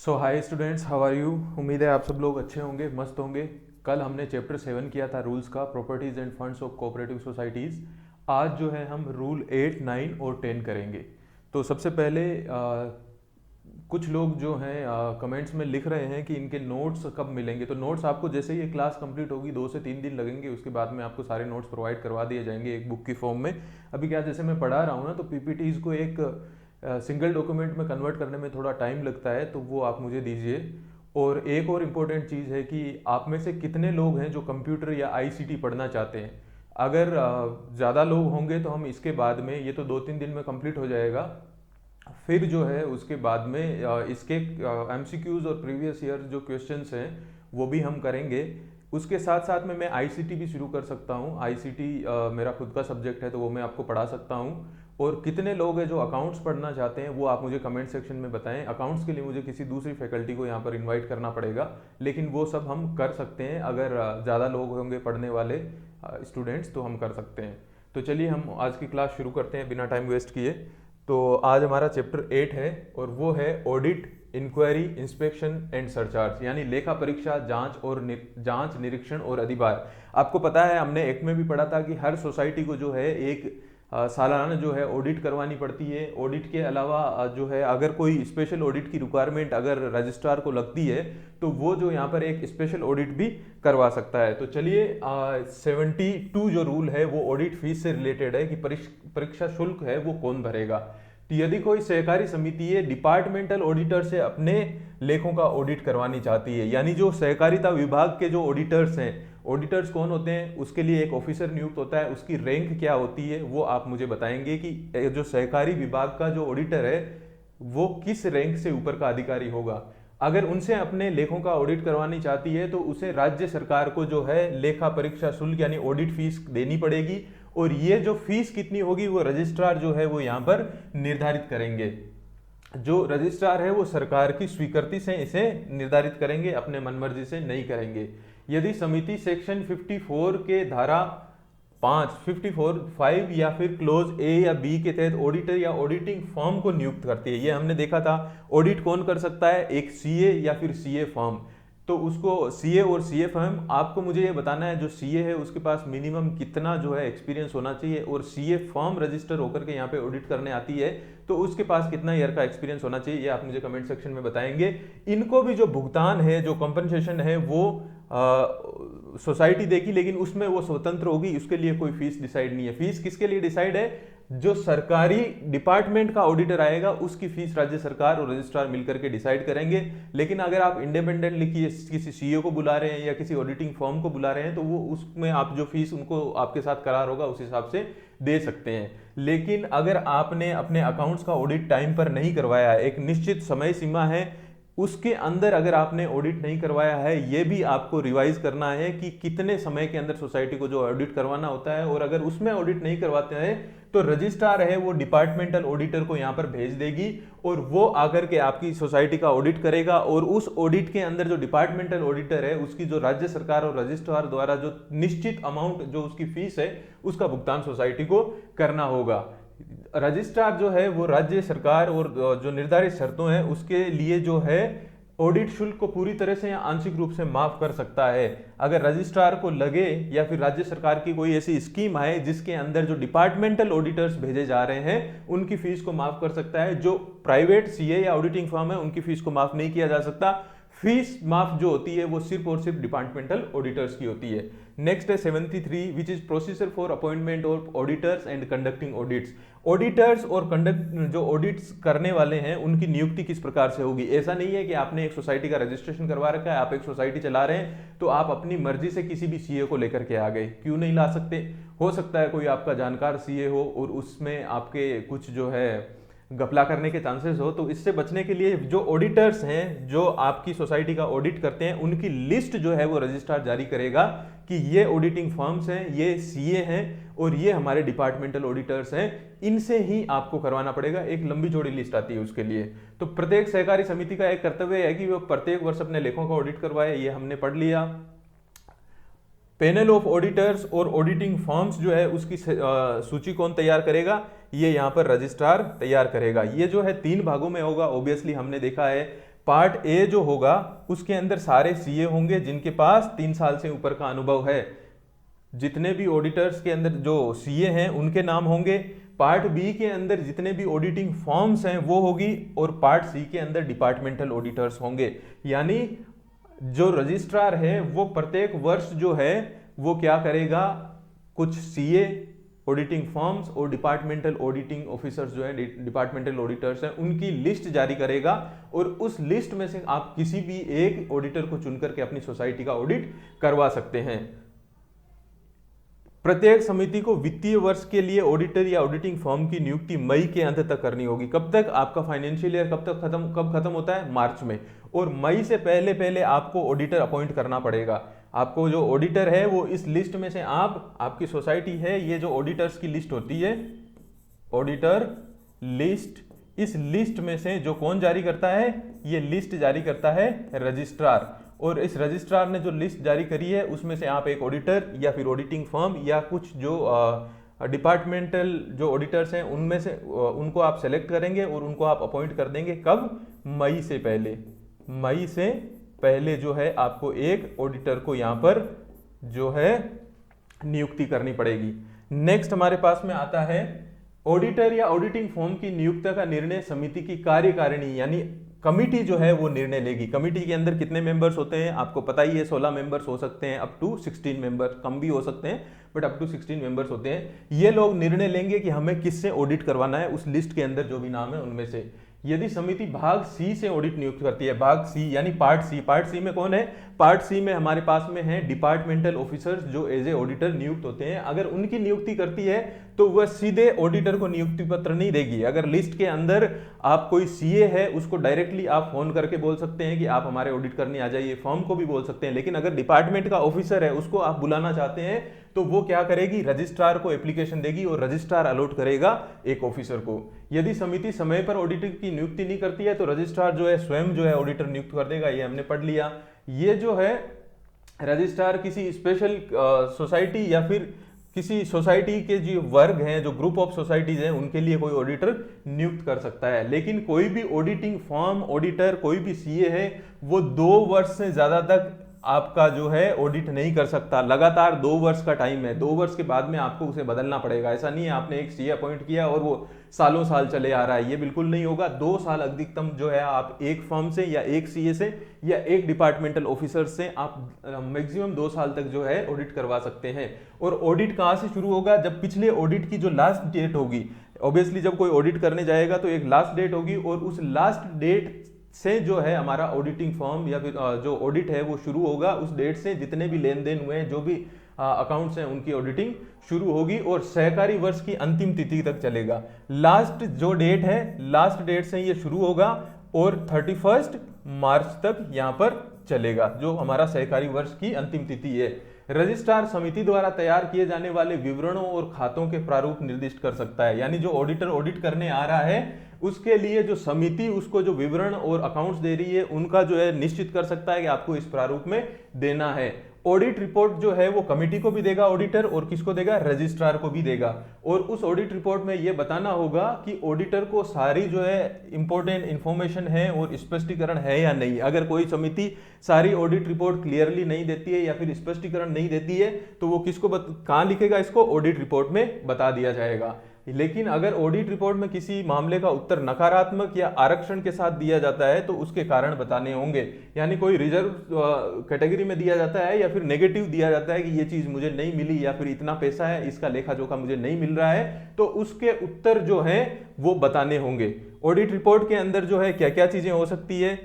So hi students, how are you. उम्मीद है आप सब लोग अच्छे होंगे, मस्त होंगे। कल हमने चैप्टर 7 किया था रूल्स का, properties end funds of cooperative societies. आज जो है हम रूल 8, 9 और 10 करेंगे। तो सबसे पहले कुछ लोग जो हैं कमेंट्स में लिख रहे हैं कि इनके नोट्स कब मिलेंगे। तो नोट्स आपको जैसे ही ये क्लास कंप्लीट होगी 2 से 3 दिन लगेंगे, उसके बाद में आपको सारे नोट्स प्रोवाइड करवा दिए जाएंगे एक बुक की फॉर्म में। अभी क्या, जैसे मैं पढ़ा रहा हूँ ना, तो पीपीटीज़ को एक सिंगल डॉक्यूमेंट में कन्वर्ट करने में थोड़ा टाइम लगता है, तो वो आप मुझे दीजिए। और एक और इम्पोर्टेंट चीज़ है कि आप में से कितने लोग हैं जो कंप्यूटर या आईसीटी पढ़ना चाहते हैं। अगर ज़्यादा लोग होंगे तो हम इसके बाद में, ये तो 2-3 दिन में कंप्लीट हो जाएगा, फिर जो है उसके बाद में इसके एमसीक्यूज और प्रीवियस ईयर जो क्वेश्चंस हैं वो भी हम करेंगे। उसके साथ साथ में मैं आईसीटी भी शुरू कर सकता हूँ। आईसीटी मेरा खुद का सब्जेक्ट है, तो वो मैं आपको पढ़ा सकता हूँ। और कितने लोग हैं जो अकाउंट्स पढ़ना चाहते हैं वो आप मुझे कमेंट सेक्शन में बताएं। अकाउंट्स के लिए मुझे किसी दूसरी फैकल्टी को यहाँ पर इनवाइट करना पड़ेगा, लेकिन वो सब हम कर सकते हैं। अगर ज़्यादा लोग होंगे पढ़ने वाले स्टूडेंट्स तो हम कर सकते हैं। तो चलिए हम आज की क्लास शुरू करते हैं बिना टाइम वेस्ट किए। तो आज हमारा चैप्टर 8 है और वो है audit, inquiry, inspection and surcharge, यानी लेखा परीक्षा, जांच, निरीक्षण और अधिभार। आपको पता है, हमने एक्ट में भी पढ़ा था कि हर सोसाइटी को जो है एक सालाना जो है ऑडिट करवानी पड़ती है। ऑडिट के अलावा जो है अगर कोई स्पेशल ऑडिट की रिक्वायरमेंट अगर रजिस्ट्रार को लगती है तो वो जो यहाँ पर एक स्पेशल ऑडिट भी करवा सकता है। तो चलिए 72 जो रूल है वो ऑडिट फीस से रिलेटेड है कि परीक्षा शुल्क है वो कौन भरेगा। तो यदि कोई सहकारी समिति है डिपार्टमेंटल ऑडिटर से अपने लेखों का ऑडिट करवानी चाहती है, यानी जो सहकारिता विभाग के जो ऑडिटर्स हैं, ऑडिटर्स कौन होते हैं, उसके लिए एक ऑफिसर नियुक्त होता है, उसकी रैंक क्या होती है वो आप मुझे बताएंगे कि जो सहकारी विभाग का जो ऑडिटर है वो किस रैंक से ऊपर का अधिकारी होगा। अगर उनसे अपने लेखों का ऑडिट करवानी चाहती है तो उसे राज्य सरकार को जो है लेखा परीक्षा शुल्क यानी ऑडिट फीस देनी पड़ेगी, और ये जो फीस कितनी होगी वो रजिस्ट्रार जो है वो यहाँ पर निर्धारित करेंगे। जो रजिस्ट्रार है वो सरकार की स्वीकृति से इसे निर्धारित करेंगे, अपने मनमर्जी से नहीं करेंगे। यदि समिति सेक्शन 54 के धारा 5 या फिर क्लोज ए या बी के तहत ऑडिटर या ऑडिटिंग फर्म को नियुक्त करती है, ये हमने देखा था। ऑडिट कौन कर सकता है, एक सीए या फिर सीए फर्म। तो उसको सीए और सीए फर्म, आपको मुझे ये बताना है जो सीए है उसके पास मिनिमम कितना जो है एक्सपीरियंस होना चाहिए, और सीए फर्म रजिस्टर होकर के यहाँ पे ऑडिट करने आती है तो उसके पास कितना ईयर का एक्सपीरियंस होना चाहिए, ये आप मुझे कमेंट सेक्शन में बताएंगे। इनको भी जो भुगतान है, जो कंपनसेशन है वो सोसाइटी देगी, लेकिन उसमें वो स्वतंत्र होगी, उसके लिए कोई फीस डिसाइड नहीं है। फीस किसके लिए डिसाइड है, जो सरकारी डिपार्टमेंट का ऑडिटर आएगा उसकी फीस राज्य सरकार और रजिस्ट्रार मिलकर के डिसाइड करेंगे। लेकिन अगर आप इंडिपेंडेंटली किसी सीईओ को बुला रहे हैं या किसी ऑडिटिंग फर्म को बुला रहे हैं तो वो उसमें आप जो फीस उनको आपके साथ करार होगा उस हिसाब से दे सकते हैं। लेकिन अगर आपने अपने अकाउंट्स का ऑडिट टाइम पर नहीं करवाया, एक निश्चित समय सीमा है उसके अंदर अगर आपने ऑडिट नहीं करवाया है, ये भी आपको रिवाइज करना है कि कितने समय के अंदर सोसाइटी को जो ऑडिट करवाना होता है। और अगर उसमें ऑडिट नहीं करवाते हैं तो रजिस्ट्रार है वो डिपार्टमेंटल ऑडिटर को यहाँ पर भेज देगी और वो आकर के आपकी सोसाइटी का ऑडिट करेगा, और उस ऑडिट के अंदर जो डिपार्टमेंटल ऑडिटर है उसकी जो राज्य सरकार और रजिस्ट्रार द्वारा जो निश्चित अमाउंट जो उसकी फीस है उसका भुगतान सोसाइटी को करना होगा। रजिस्ट्रार जो है वो राज्य सरकार और जो निर्धारित शर्तों हैं उसके लिए जो है ऑडिट शुल्क को पूरी तरह से या आंशिक रूप से माफ कर सकता है। अगर रजिस्ट्रार को लगे या फिर राज्य सरकार की कोई ऐसी स्कीम आए जिसके अंदर जो डिपार्टमेंटल ऑडिटर्स भेजे जा रहे हैं उनकी फीस को माफ कर सकता है। जो प्राइवेट सीए या ऑडिटिंग फर्म है उनकी फीस को माफ नहीं किया जा सकता। फीस माफ जो होती है वो सिर्फ और सिर्फ डिपार्टमेंटल ऑडिटर्स की होती है। नेक्स्ट है 73 विच is procedure for appointment of auditors and conducting audits. Auditors और जो ऑडिट्स करने वाले हैं उनकी नियुक्ति किस प्रकार से होगी। ऐसा नहीं है कि आपने एक सोसाइटी का रजिस्ट्रेशन करवा रखा है, आप एक सोसाइटी चला रहे हैं तो आप अपनी मर्जी से किसी भी सीए को लेकर के आ गए, क्यों नहीं ला सकते। हो सकता है कोई आपका जानकार सीए हो और उसमें आपके कुछ जो है घपला करने के चांसेस हो, तो इससे बचने के लिए जो ऑडिटर्स हैं जो आपकी सोसाइटी का ऑडिट करते हैं उनकी लिस्ट जो है वो रजिस्ट्रार जारी करेगा कि ये ऑडिटिंग फर्म्स हैं, ये सीए हैं और ये हमारे डिपार्टमेंटल ऑडिटर्स हैं, इनसे ही आपको करवाना पड़ेगा। एक लंबी चौड़ी लिस्ट आती है उसके लिए। तो प्रत्येक सहकारी समिति का एक कर्तव्य है कि वो प्रत्येक वर्ष अपने लेखों का ऑडिट करवाए, ये हमने पढ़ लिया। पैनल ऑफ ऑडिटर्स और ऑडिटिंग फर्म्स जो है उसकी सूची कौन तैयार करेगा, ये यहाँ पर रजिस्ट्रार तैयार करेगा। ये जो है 3 भागों में होगा, ऑब्वियसली हमने देखा है पार्ट ए जो होगा उसके अंदर सारे सीए होंगे जिनके पास 3 साल से ऊपर का अनुभव है। जितने भी ऑडिटर्स के अंदर जो सीए हैं उनके नाम होंगे। पार्ट बी के अंदर जितने भी ऑडिटिंग फॉर्म्स हैं वो होगी, और पार्ट सी के अंदर डिपार्टमेंटल ऑडिटर्स होंगे। यानी जो रजिस्ट्रार है वो प्रत्येक वर्ष जो है वो क्या करेगा, कुछ सीए, ऑडिटिंग फॉर्म्स और डिपार्टमेंटल ऑडिटिंग ऑफिसर्स जो है, डिपार्टमेंटल ऑडिटर्स हैं, उनकी लिस्ट जारी करेगा, और उस लिस्ट में से आप किसी भी एक ऑडिटर को चुनकर के अपनी सोसाइटी का ऑडिट करवा सकते हैं। प्रत्येक समिति को वित्तीय वर्ष के लिए ऑडिटर या ऑडिटिंग फर्म की नियुक्ति मई के अंत तक करनी होगी। कब तक? आपका फाइनेंशियल ईयर कब खत्म होता है? मार्च में। और मई से पहले पहले आपको ऑडिटर अपॉइंट करना पड़ेगा। आपको जो ऑडिटर है वो इस लिस्ट में से आपकी सोसाइटी है, ये जो ऑडिटर्स की लिस्ट होती है, ऑडिटर लिस्ट, इस लिस्ट में से जो कौन जारी करता है? ये लिस्ट जारी करता है रजिस्ट्रार। और इस रजिस्ट्रार ने जो लिस्ट जारी करी है उसमें से आप एक ऑडिटर या फिर ऑडिटिंग फर्म या कुछ जो डिपार्टमेंटल जो ऑडिटर्स हैं उनमें से उनको आप सेलेक्ट करेंगे और उनको आप अपॉइंट कर देंगे। कब? मई से पहले। मई से पहले जो है आपको एक ऑडिटर को यहाँ पर जो है नियुक्ति करनी पड़ेगी। नेक्स्ट हमारे पास में आता है ऑडिटर या ऑडिटिंग फर्म की नियुक्ति का निर्णय समिति की कार्यकारिणी यानी कमिटी जो है वो निर्णय लेगी। कमिटी के अंदर कितने मेंबर्स होते हैं आपको पता ही है, 16 मेंबर्स हो सकते हैं, अप टू 16 मेंबर, कम भी हो सकते हैं बट अप टू 16 मेंबर्स होते हैं। ये लोग निर्णय लेंगे कि हमें किससे ऑडिट करवाना है, उस लिस्ट के अंदर जो भी नाम है उनमें से। यदि समिति भाग सी से ऑडिट नियुक्त करती है, भाग सी यानी पार्ट सी, पार्ट सी में कौन है? पार्ट सी में हमारे पास में है डिपार्टमेंटल ऑफिसर्स जो एज ए ऑडिटर नियुक्त होते हैं। अगर उनकी नियुक्ति करती है तो वह सीधे ऑडिटर को नियुक्ति पत्र नहीं देगी। अगर लिस्ट के अंदर आप कोई सीए है उसको डायरेक्टली आप फोन करके बोल सकते हैं कि आप हमारे ऑडिट करने आ जाइए, फर्म को भी बोल सकते हैं। लेकिन अगर डिपार्टमेंट का ऑफिसर है उसको आप बुलाना चाहते हैं तो वो क्या करेगी? रजिस्ट्रार को एप्लीकेशन देगी और रजिस्ट्रार अलॉट करेगा एक ऑफिसर को। यदि समिति समय पर ऑडिटर की नियुक्ति नहीं करती है तो रजिस्ट्रार जो है स्वयं जो है ऑडिटर नियुक्त कर देगा। ये हमने पढ़ लिया। ये जो है रजिस्ट्रार किसी स्पेशल सोसाइटी या फिर किसी सोसाइटी के जो वर्ग हैं, जो ग्रुप ऑफ सोसाइटीज हैं, उनके लिए कोई ऑडिटर नियुक्त कर सकता है। लेकिन कोई भी ऑडिटिंग फर्म, ऑडिटर, कोई भी सीए है वो 2 वर्ष से ज्यादा तक आपका जो है ऑडिट नहीं कर सकता। लगातार 2 वर्ष का टाइम है, 2 वर्ष के बाद में आपको उसे बदलना पड़ेगा। ऐसा नहीं है आपने एक सीए अपॉइंट किया और वो सालों साल चले आ रहा है, ये बिल्कुल नहीं होगा। 2 साल अधिकतम जो है आप एक फर्म से या एक सीए से या एक डिपार्टमेंटल ऑफिसर से आप मैक्सिमम 2 साल तक जो है ऑडिट करवा सकते हैं। और ऑडिट कहाँ से शुरू होगा? जब पिछले ऑडिट की जो लास्ट डेट होगी, ऑब्वियसली जब कोई ऑडिट करने जाएगा तो एक लास्ट डेट होगी और उस लास्ट डेट से जो है हमारा ऑडिटिंग फर्म या फिर जो ऑडिट है वो शुरू होगा। उस डेट से जितने भी लेन देन हुए हैं, जो भी अकाउंट्स हैं, उनकी ऑडिटिंग शुरू होगी और सहकारी वर्ष की अंतिम तिथि तक चलेगा। लास्ट जो डेट है, लास्ट डेट से ये शुरू होगा और 31 मार्च तक यहाँ पर चलेगा, जो हमारा सहकारी वर्ष की अंतिम तिथि है। रजिस्ट्रार समिति द्वारा तैयार किए जाने वाले विवरणों और खातों के प्रारूप निर्दिष्ट कर सकता है। यानी जो ऑडिटर ऑडिट करने आ रहा है उसके लिए जो समिति उसको जो विवरण और अकाउंट्स दे रही है उनका जो है निश्चित कर सकता है कि आपको इस प्रारूप में देना है। ऑडिट रिपोर्ट जो है वो कमेटी को भी देगा ऑडिटर, और किसको देगा? रजिस्ट्रार को भी देगा। और उस ऑडिट रिपोर्ट में ये बताना होगा कि ऑडिटर को सारी जो है इंपॉर्टेंट इंफॉर्मेशन है और स्पष्टीकरण है या नहीं। अगर कोई समिति सारी ऑडिट रिपोर्ट क्लियरली नहीं देती है या फिर स्पष्टीकरण नहीं देती है तो वो किसको कहाँ लिखेगा? इसको ऑडिट रिपोर्ट में बता दिया जाएगा। लेकिन अगर ऑडिट रिपोर्ट में किसी मामले का उत्तर नकारात्मक या आरक्षण के साथ दिया जाता है तो उसके कारण बताने होंगे। यानी कोई रिजर्व कैटेगरी में दिया जाता है या फिर नेगेटिव दिया जाता है कि ये चीज मुझे नहीं मिली या फिर इतना पैसा है, इसका लेखा जोखा मुझे नहीं मिल रहा है, तो उसके उत्तर जो है वो बताने होंगे। ऑडिट रिपोर्ट के अंदर जो है क्या क्या चीजें हो सकती है?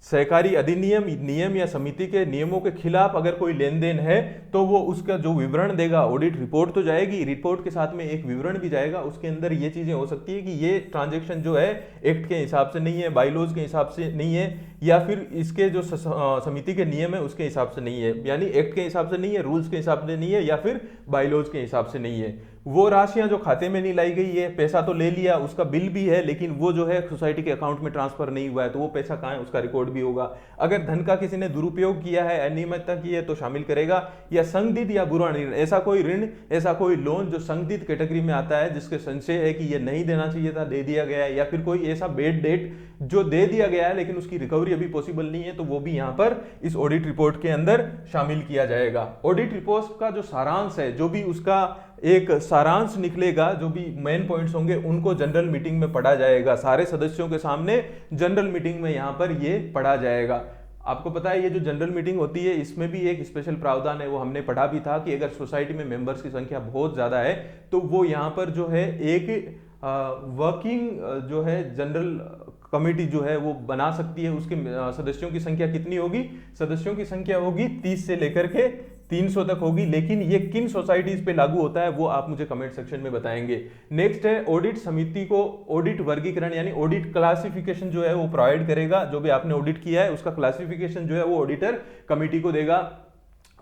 सहकारी अधिनियम, नियम या समिति के नियमों के खिलाफ अगर कोई लेन देन है तो वो उसका जो विवरण देगा, ऑडिट रिपोर्ट तो जाएगी, रिपोर्ट के साथ में एक विवरण भी जाएगा। उसके अंदर ये चीजें हो सकती है कि ये ट्रांजैक्शन जो है एक्ट के हिसाब से नहीं है, बाइलॉज के हिसाब से नहीं है, या फिर इसके जो समिति के नियम है उसके हिसाब से नहीं है। यानी एक्ट के हिसाब से नहीं है, रूल्स के हिसाब से नहीं है, या फिर बाइलॉज के हिसाब से नहीं है। वो राशियां जो खाते में नहीं लाई गई है, पैसा तो ले लिया, उसका बिल भी है, लेकिन वो जो है सोसाइटी के अकाउंट में ट्रांसफर नहीं हुआ है, तो वो पैसा कहाँ है उसका रिकॉर्ड भी होगा। अगर धन का किसी ने दुरुपयोग किया है, अनियमितता की है, तो शामिल करेगा। या संदिग्ध या बुरा ऋण, ऐसा कोई ऋण, ऐसा कोई लोन जो संदिग्ध कैटेगरी में आता है, जिसके संशय है कि ये नहीं देना चाहिए था, दे दिया गया है, या फिर कोई ऐसा बेड डेट जो दे दिया गया है लेकिन उसकी रिकवरी अभी पॉसिबल नहीं है, तो वो भी यहां पर इस ऑडिट रिपोर्ट के अंदर शामिल किया जाएगा। ऑडिट रिपोर्ट का जो सारांश है, जो भी उसका एक सारांश निकलेगा, जो भी मेन पॉइंट्स होंगे, उनको जनरल मीटिंग में पढ़ा जाएगा, सारे सदस्यों के सामने जनरल मीटिंग में यहां पर ये पढ़ा जाएगा। आपको पता है ये जो जनरल मीटिंग होती है, इसमें भी एक स्पेशल प्रावधान है, वो हमने पढ़ा भी था कि अगर सोसाइटी में मेंबर्स की संख्या बहुत ज्यादा है तो वो यहाँ पर जो है एक वर्किंग जो है जनरल कमेटी जो है वो बना सकती है। उसके सदस्यों की संख्या कितनी होगी? सदस्यों की संख्या होगी 30 से लेकर के 300 तक होगी। लेकिन ये किन सोसाइटीज पे लागू होता है वो आप मुझे कमेंट सेक्शन में बताएंगे। नेक्स्ट है ऑडिट समिति को ऑडिट वर्गीकरण यानी ऑडिट क्लासिफिकेशन जो है वो प्रोवाइड करेगा। जो भी आपने ऑडिट किया है उसका क्लासिफिकेशन जो है वो ऑडिटर कमेटी को देगा।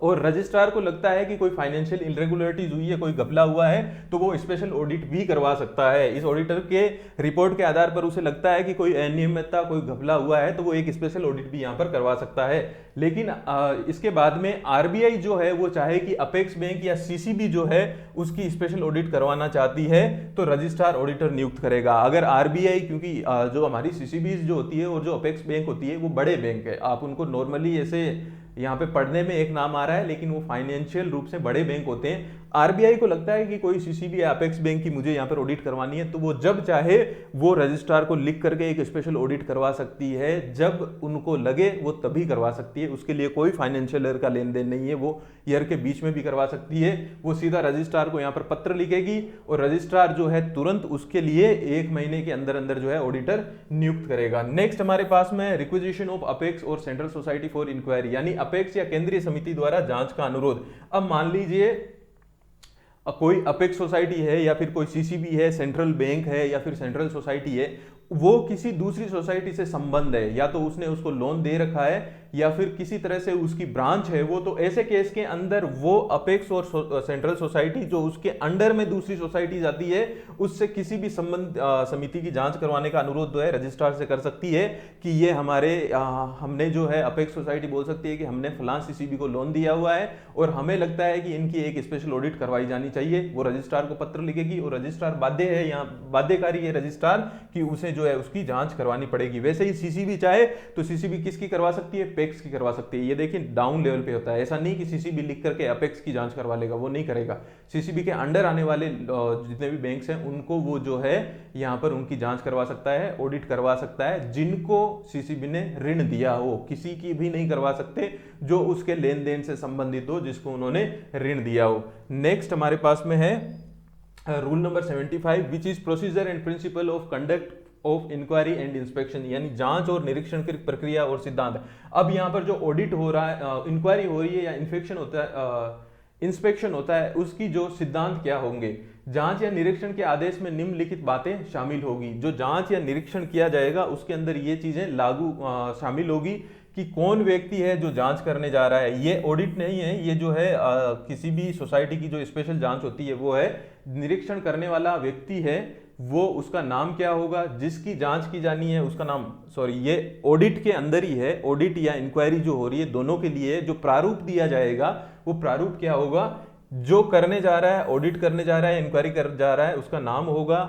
और रजिस्ट्रार को लगता है कि कोई फाइनेंशियल इरेगुलरिटीज हुई है, कोई घपला हुआ है, तो वो स्पेशल ऑडिट भी करवा सकता है। इस ऑडिटर के रिपोर्ट के आधार पर उसे लगता है कि कोई अनियमितता, कोई घपला हुआ है, तो वो एक स्पेशल ऑडिट भी यहाँ पर करवा सकता है। लेकिन इसके बाद में आरबीआई जो है वो चाहे कि अपेक्स बैंक या सीसीबी जो है उसकी स्पेशल ऑडिट करवाना चाहती है तो रजिस्ट्रार ऑडिटर नियुक्त करेगा। अगर आरबीआई, क्योंकि जो हमारी सीसीबी जो होती है और जो अपेक्स बैंक होती है वो बड़े बैंक है, आप उनको नॉर्मली ऐसे यहाँ पे पढ़ने में एक नाम आ रहा है लेकिन वो फाइनेंशियल रूप से बड़े बैंक होते हैं। आरबीआई को लगता है कि कोई सीसीबी या अपेक्स बैंक की मुझे यहाँ पर ऑडिट करवानी है, तो वो जब चाहे वो रजिस्ट्रार को लिख करके एक स्पेशल ऑडिट करवा सकती है। जब उनको लगे वो तभी करवा सकती है, उसके लिए कोई फाइनेंशियल ईयर का लेन देन नहीं है, वो ईयर के बीच में भी करवा सकती है। वो सीधा रजिस्ट्रार को यहाँ पर पत्र लिखेगी और रजिस्ट्रार जो है तुरंत उसके लिए 1 महीने के अंदर अंदर जो है ऑडिटर नियुक्त करेगा। नेक्स्ट हमारे पास में रिक्विजिशन ऑफ अपेक्स और सेंट्रल सोसाइटी फॉर इंक्वायरी, यानी अपेक्स या केंद्रीय समिति द्वारा जांच का अनुरोध। अब मान लीजिए कोई अपेक्स सोसाइटी है या फिर कोई सीसीबी है, सेंट्रल बैंक है या फिर सेंट्रल सोसाइटी है, वो किसी दूसरी सोसाइटी से संबंध है, या तो उसने उसको लोन दे रखा है या फिर किसी तरह से उसकी ब्रांच है वो, तो ऐसे केस के अंदर वो अपेक्स और सेंट्रल सोसाइटी जो उसके अंडर में दूसरी सोसाइटी जाती है उससे किसी भी संबंध समिति की जांच करवाने का अनुरोध जो है रजिस्ट्रार से कर सकती है कि ये हमारे हमने जो है अपेक्स सोसाइटी बोल सकती है कि हमने फलां सीसीबी को लोन दिया हुआ है और हमें लगता है कि इनकी एक स्पेशल ऑडिट करवाई जानी चाहिए। वो रजिस्ट्रार को पत्र लिखेगी और रजिस्ट्रार बाध्य है, यहाँ बाध्यकारी है रजिस्ट्रार कि उसे जो है उसकी जांच करवानी पड़ेगी। वैसे ही सीसीबी चाहे तो सीसीबी किसकी करवा सकती है? अपेक्स की करवा सकती है। ये देखिए डाउन लेवल पे होता है, ऐसा नहीं कि सीसीबी लिख करके अपेक्स की जांच करवा लेगा, वो नहीं करेगा। सीसीबी के अंडर आने वाले जितने भी बैंक्स हैं उनको वो जो है यहाँ पर उनकी जांच करवा सकता है, ऑडिट करवा सकता है। जिनको सीसीबी ने ऋण दिया हो, किसी की भी नहीं करवा सकते जो उसके लेन देन से संबंधित हो, जिसको उन्होंने ऋण दिया हो। नेक्स्ट हमारे पास में है rule number 75 which is procedure and principle of conduct of inquiry and inspection, यानी जांच और निरीक्षण की प्रक्रिया और सिद्धांत। अब यहाँ पर जो ऑडिट हो रहा है, इंक्वायरी हो रही है या इन्फेक्शन होता है, इंस्पेक्शन होता है, उसकी जो सिद्धांत क्या होंगे। जांच या निरीक्षण के आदेश में निम्नलिखित बातें शामिल होगी। जो जांच या निरीक्षण किया जाएगा उसके अंदर ये चीजें लागू शामिल होगी कि कौन व्यक्ति है जो जांच करने जा रहा है। ये ऑडिट नहीं है, ये जो है किसी भी सोसाइटी की जो स्पेशल जांच होती है वो है। निरीक्षण करने वाला व्यक्ति है वो, उसका नाम क्या होगा, जिसकी जांच की जानी है उसका नाम, सॉरी ये ऑडिट के अंदर ही है। ऑडिट या इंक्वायरी जो हो रही है दोनों के लिए जो प्रारूप दिया जाएगा वो प्रारूप क्या होगा, जो करने जा रहा है, ऑडिट करने जा रहा है, इंक्वायरी कर जा रहा है, उसका नाम होगा,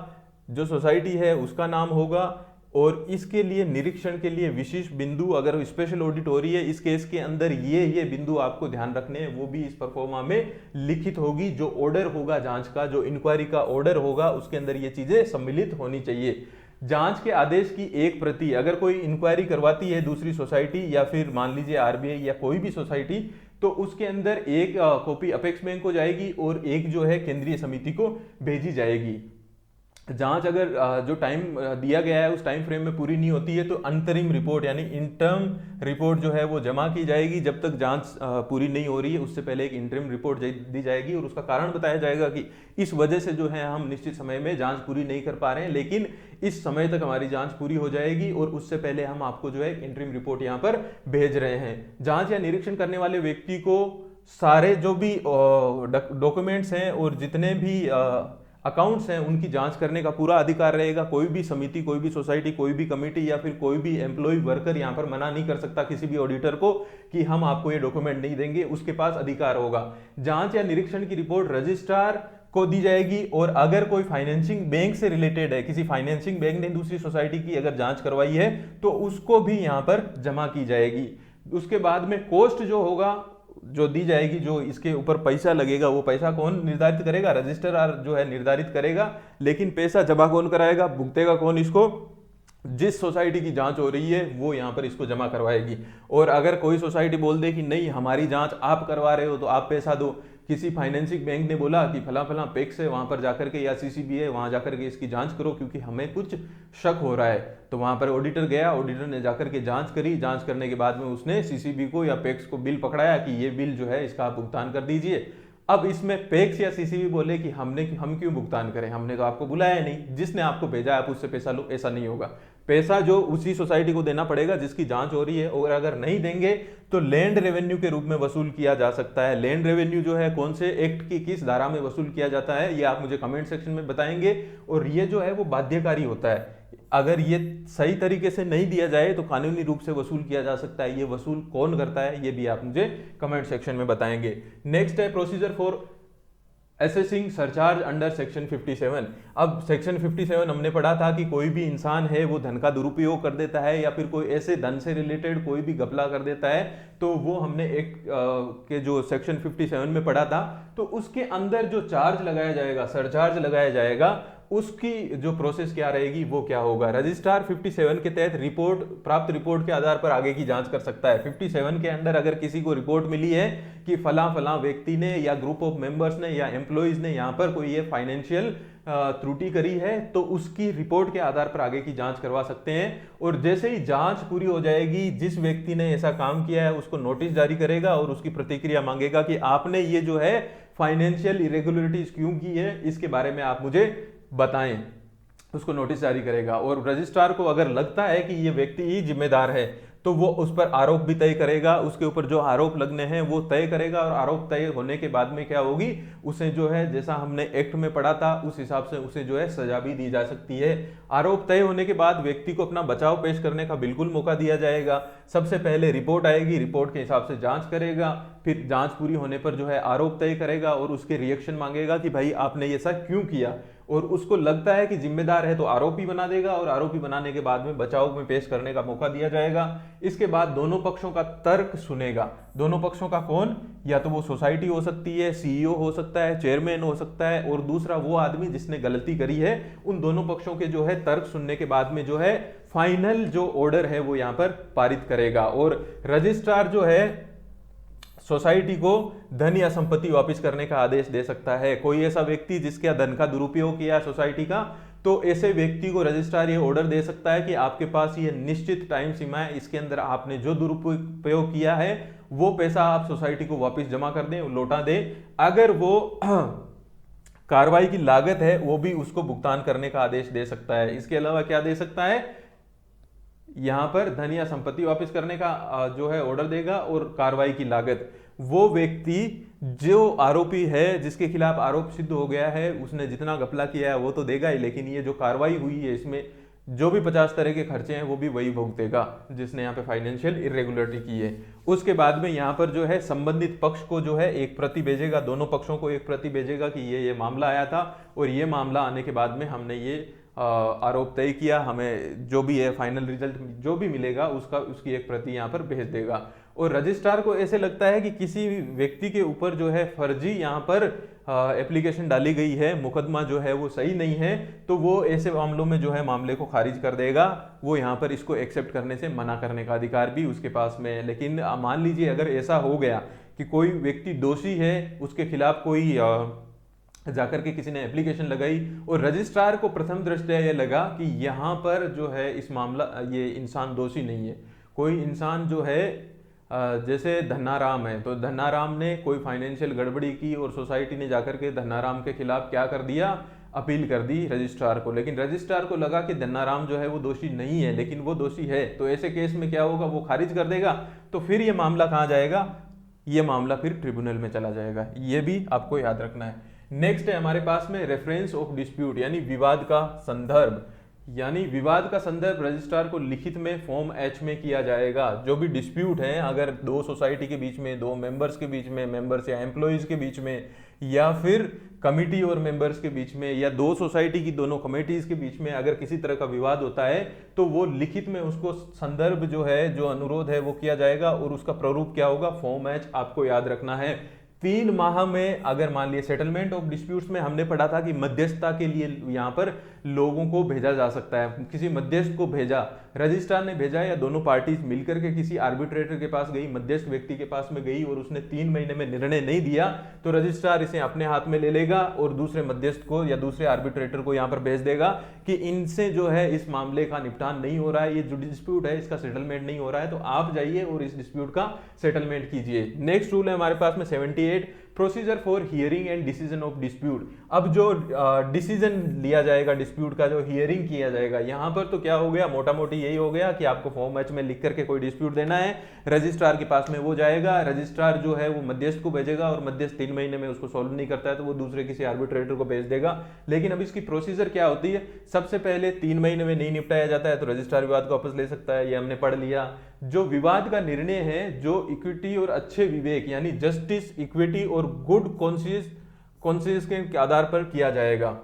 जो सोसाइटी है उसका नाम होगा, और इसके लिए निरीक्षण के लिए विशिष्ट बिंदु, अगर स्पेशल ऑडिट हो रही है इस केस के अंदर ये बिंदु आपको ध्यान रखने हैं, वो भी इस परफॉर्मा में लिखित होगी। जो ऑर्डर होगा जांच का, जो इंक्वायरी का ऑर्डर होगा उसके अंदर ये चीजें सम्मिलित होनी चाहिए। जांच के आदेश की एक प्रति, अगर कोई इंक्वायरी करवाती है दूसरी सोसाइटी या फिर मान लीजिए आरबीआई या कोई भी सोसाइटी, तो उसके अंदर एक कॉपी अपेक्स बैंक को जाएगी और एक जो है केंद्रीय समिति को भेजी जाएगी। जांच अगर जो टाइम दिया गया है उस टाइम फ्रेम में पूरी नहीं होती है तो अंतरिम रिपोर्ट यानी इंटर्म रिपोर्ट जो है वो जमा की जाएगी। जब तक जांच पूरी नहीं हो रही है उससे पहले एक इंटरिम रिपोर्ट दी जाएगी और उसका कारण बताया जाएगा कि इस वजह से जो है हम निश्चित समय में जांच पूरी नहीं कर पा रहे हैं, लेकिन इस समय तक हमारी जांच पूरी हो जाएगी और उससे पहले हम आपको जो है इंटरिम रिपोर्ट यहाँ पर भेज रहे हैं। जांच या निरीक्षण करने वाले व्यक्ति को सारे जो भी डॉक्यूमेंट्स हैं और जितने भी अकाउंट्स हैं उनकी जांच करने का पूरा अधिकार रहेगा। कोई भी समिति, कोई भी सोसाइटी, कोई भी कमेटी या फिर कोई भी एम्प्लॉय वर्कर यहाँ पर मना नहीं कर सकता किसी भी ऑडिटर को कि हम आपको ये डॉक्यूमेंट नहीं देंगे। उसके पास अधिकार होगा। जांच या निरीक्षण की रिपोर्ट रजिस्ट्रार को दी जाएगी, और अगर कोई फाइनेंसिंग बैंक से रिलेटेड है, किसी फाइनेंसिंग बैंक ने दूसरी सोसाइटी की अगर जांच करवाई है तो उसको भी यहाँ पर जमा की जाएगी। उसके बाद में कॉस्ट जो होगा, जो दी जाएगी, जो इसके ऊपर पैसा लगेगा, वो पैसा कौन निर्धारित करेगा? रजिस्ट्रार जो है निर्धारित करेगा। लेकिन पैसा जमा कौन कराएगा, भुगतेगा कौन इसको? जिस सोसाइटी की जांच हो रही है वो यहाँ पर इसको जमा करवाएगी। और अगर कोई सोसाइटी बोल दे कि नहीं हमारी जांच आप करवा रहे हो तो आप पैसा दो, किसी फाइनेंसिंग बैंक ने बोला कि फला फला पेक्स है वहां पर जाकर के, या सीसीबी है वहां जाकर के इसकी जांच करो क्योंकि हमें कुछ शक हो रहा है, तो वहां पर ऑडिटर गया, ऑडिटर ने जाकर के जांच करी, जांच करने के बाद में उसने सीसीबी को या पेक्स को बिल पकड़ाया कि ये बिल जो है इसका आप भुगतान कर दीजिए। अब इसमें पेक्स या सीसीबी बोले कि हम क्यों भुगतान करें, हमने तो आपको बुलाया नहीं, जिसने आपको भेजा आप उससे पैसा लो, ऐसा नहीं होगा। पैसा जो उसी सोसाइटी को देना पड़ेगा जिसकी जांच हो रही है, और अगर नहीं देंगे तो लैंड रेवेन्यू के रूप में वसूल किया जा सकता है। लैंड रेवेन्यू जो है कौन से एक्ट की किस धारा में वसूल किया जाता है ये आप मुझे कमेंट सेक्शन में बताएंगे। और ये जो है वो बाध्यकारी होता है, अगर ये सही तरीके से नहीं दिया जाए तो कानूनी रूप से वसूल किया जा सकता है। ये वसूल कौन करता है ये भी आप मुझे कमेंट सेक्शन में बताएंगे। नेक्स्ट है procedure for assessing surcharge under section 57। अब सेक्शन 57 हमने पढ़ा था कि कोई भी इंसान है वो धन का दुरुपयोग कर देता है या फिर कोई ऐसे धन से रिलेटेड कोई भी घपला कर देता है, तो वो हमने एक के जो सेक्शन 57 में पढ़ा था, तो उसके अंदर जो चार्ज लगाया जाएगा, सरचार्ज लगाया जाएगा, उसकी जो प्रोसेस क्या रहेगी, वो क्या होगा। रजिस्ट्रार 57 के तहत प्राप्त रिपोर्ट के आधार पर आगे की जांच कर सकता है। 57 के अंदर अगर किसी को रिपोर्ट मिली है कि फला फला व्यक्ति ने या ग्रुप ऑफ मेंबर्स ने या एम्प्लॉइज ने यहाँ पर कोई ये फाइनेंशियल त्रुटि करी है, तो उसकी रिपोर्ट के आधार पर आगे की जांच करवा सकते हैं। और जैसे ही जांच पूरी हो जाएगी, जिस व्यक्ति ने ऐसा काम किया है उसको नोटिस जारी करेगा और उसकी प्रतिक्रिया मांगेगा कि आपने ये जो है फाइनेंशियल इरेगुलरिटीज क्यों की है, इसके बारे में आप मुझे बताएं। उसको नोटिस जारी करेगा। और रजिस्ट्रार को अगर लगता है कि ये व्यक्ति ही जिम्मेदार है तो वो उस पर आरोप भी तय करेगा, उसके ऊपर जो आरोप लगने हैं वो तय करेगा। और आरोप तय होने के बाद में क्या होगी, उसे जो है जैसा हमने एक्ट में पढ़ा था उस हिसाब से उसे जो है सजा भी दी जा सकती है। आरोप तय होने के बाद व्यक्ति को अपना बचाव पेश करने का बिल्कुल मौका दिया जाएगा। सबसे पहले रिपोर्ट आएगी, रिपोर्ट के हिसाब से जांच करेगा, फिर जांच पूरी होने पर जो है आरोप तय करेगा और उसके रिएक्शन मांगेगा कि भाई आपने ये सब क्यों किया। और उसको लगता है कि जिम्मेदार है तो आरोपी बना देगा, और आरोपी बनाने के बाद में बचाव में पेश करने का मौका दिया जाएगा। इसके बाद दोनों पक्षों का तर्क सुनेगा। दोनों पक्षों का कौन, या तो वो सोसाइटी हो सकती है, सीईओ हो सकता है, चेयरमैन हो सकता है, और दूसरा वो आदमी जिसने गलती करी है। उन दोनों पक्षों के जो है तर्क सुनने के बाद में जो है फाइनल जो ऑर्डर है वो यहाँ पर पारित करेगा। और रजिस्ट्रार जो है सोसाइटी को धन या संपत्ति वापस करने का आदेश दे सकता है। कोई ऐसा व्यक्ति जिसके धन का दुरुपयोग किया है सोसाइटी का, तो ऐसे व्यक्ति को रजिस्ट्रार ये ऑर्डर दे सकता है कि आपके पास ये निश्चित टाइम सीमा है, इसके अंदर आपने जो दुरुपयोग किया है वो पैसा आप सोसाइटी को वापस जमा कर दें, लौटा दें। अगर वो कार्रवाई की लागत है वो भी उसको भुगतान करने का आदेश दे सकता है। इसके अलावा क्या दे सकता है, यहां पर धन या संपत्ति वापस करने का जो है ऑर्डर देगा, और कार्रवाई की लागत वो व्यक्ति जो आरोपी है जिसके खिलाफ आरोप सिद्ध हो गया है, उसने जितना घपला किया है वो तो देगा ही, लेकिन ये जो कार्रवाई हुई है इसमें जो भी 50 तरह के खर्चे हैं वो भी वही भुगतेगा जिसने यहाँ पे फाइनेंशियल इरेगुलरिटी की है। उसके बाद में यहाँ पर जो है संबंधित पक्ष को जो है एक प्रति भेजेगा, दोनों पक्षों को एक प्रति भेजेगा कि ये मामला आया था, और ये मामला आने के बाद में हमने ये आरोप तय किया, हमें जो भी है फाइनल रिजल्ट जो भी मिलेगा उसकी एक प्रति यहाँ पर भेज देगा। और रजिस्ट्रार को ऐसे लगता है कि किसी व्यक्ति के ऊपर जो है फर्जी यहाँ पर एप्लीकेशन डाली गई है, मुकदमा जो है वो सही नहीं है, तो वो ऐसे मामलों में जो है मामले को खारिज कर देगा। वो यहाँ पर इसको एक्सेप्ट करने से मना करने का अधिकार भी उसके पास में है। लेकिन मान लीजिए अगर ऐसा हो गया कि कोई व्यक्ति दोषी है, उसके खिलाफ कोई जाकर के किसी ने एप्लीकेशन लगाई और रजिस्ट्रार को प्रथम दृष्टया ये लगा कि यहाँ पर जो है इस मामला ये इंसान दोषी नहीं है, कोई इंसान जो है जैसे धन्नाराम है, तो धन्नाराम ने कोई फाइनेंशियल गड़बड़ी की और सोसाइटी ने जाकर के धन्नाराम के खिलाफ क्या कर दिया, अपील कर दी रजिस्ट्रार को। लेकिन रजिस्ट्रार को लगा कि धन्नाराम जो है वो दोषी नहीं है, लेकिन वो दोषी है, तो ऐसे केस में क्या होगा, वो खारिज कर देगा। तो फिर ये मामला कहाँ जाएगा, ये मामला फिर ट्रिब्यूनल में चला जाएगा, ये भी आपको याद रखना है। नेक्स्ट है हमारे पास में रेफरेंस ऑफ डिस्प्यूट, यानी विवाद का संदर्भ। यानी विवाद का संदर्भ रजिस्ट्रार को लिखित में फॉर्म एच में किया जाएगा। जो भी डिस्प्यूट है, अगर दो सोसाइटी के बीच में, दो मेंबर्स के बीच में, मेंबर्स या एम्प्लॉयज के बीच में, या फिर कमिटी और मेंबर्स के बीच में, या दो सोसाइटी की दोनों कमेटीज के बीच में अगर किसी तरह का विवाद होता है तो वो लिखित में उसको संदर्भ जो है, जो अनुरोध है वो किया जाएगा और उसका प्रारूप क्या होगा, फॉर्म एच आपको याद रखना है। 3 माह में अगर मान लिया सेटलमेंट ऑफ डिस्प्यूट्स में हमने पढ़ा था कि मध्यस्थता के लिए यहाँ पर लोगों को भेजा जा सकता है, किसी मध्यस्थ को भेजा, रजिस्ट्रार ने भेजा या दोनों पार्टीज मिलकर के किसी आर्बिट्रेटर के पास गई, मध्यस्थ व्यक्ति के पास में गई और उसने 3 महीने में निर्णय नहीं दिया तो रजिस्ट्रार इसे अपने हाथ में ले लेगा और दूसरे मध्यस्थ को या दूसरे आर्बिट्रेटर को यहाँ पर भेज देगा कि इनसे जो है इस मामले का निपटान नहीं हो रहा है, ये जो डिस्प्यूट है इसका सेटलमेंट नहीं हो रहा है, तो आप जाइए और इस डिस्प्यूट का सेटलमेंट कीजिए। नेक्स्ट रूल है हमारे पास में 78, procedure for hearing and decision of dispute. अब जो डिसीजन लिया जाएगा डिस्प्यूट का, जो हियरिंग किया जाएगा, यहां पर तो क्या हो गया, मोटा मोटी यही हो गया कि आपको फॉर्म एच में लिख करके कोई डिस्प्यूट देना है, रजिस्ट्रार के पास में वो जाएगा, रजिस्ट्रार जो है वो मध्यस्थ को भेजेगा और मध्यस्थ 3 महीने में उसको सॉल्व नहीं करता है तो वो दूसरे किसी आर्बिट्रेटर को भेज देगा। लेकिन अब इसकी प्रोसीजर क्या होती है, सबसे पहले 3 महीने में नहीं निपटाया जाता है तो रजिस्ट्रार विवाद को वापस ले सकता है, ये हमने पढ़ लिया। जो विवाद का निर्णय है, जो इक्विटी और अच्छे विवेक यानी जस्टिस, इक्विटी और गुड कॉन्शियस के आधार पर किया जाएगा।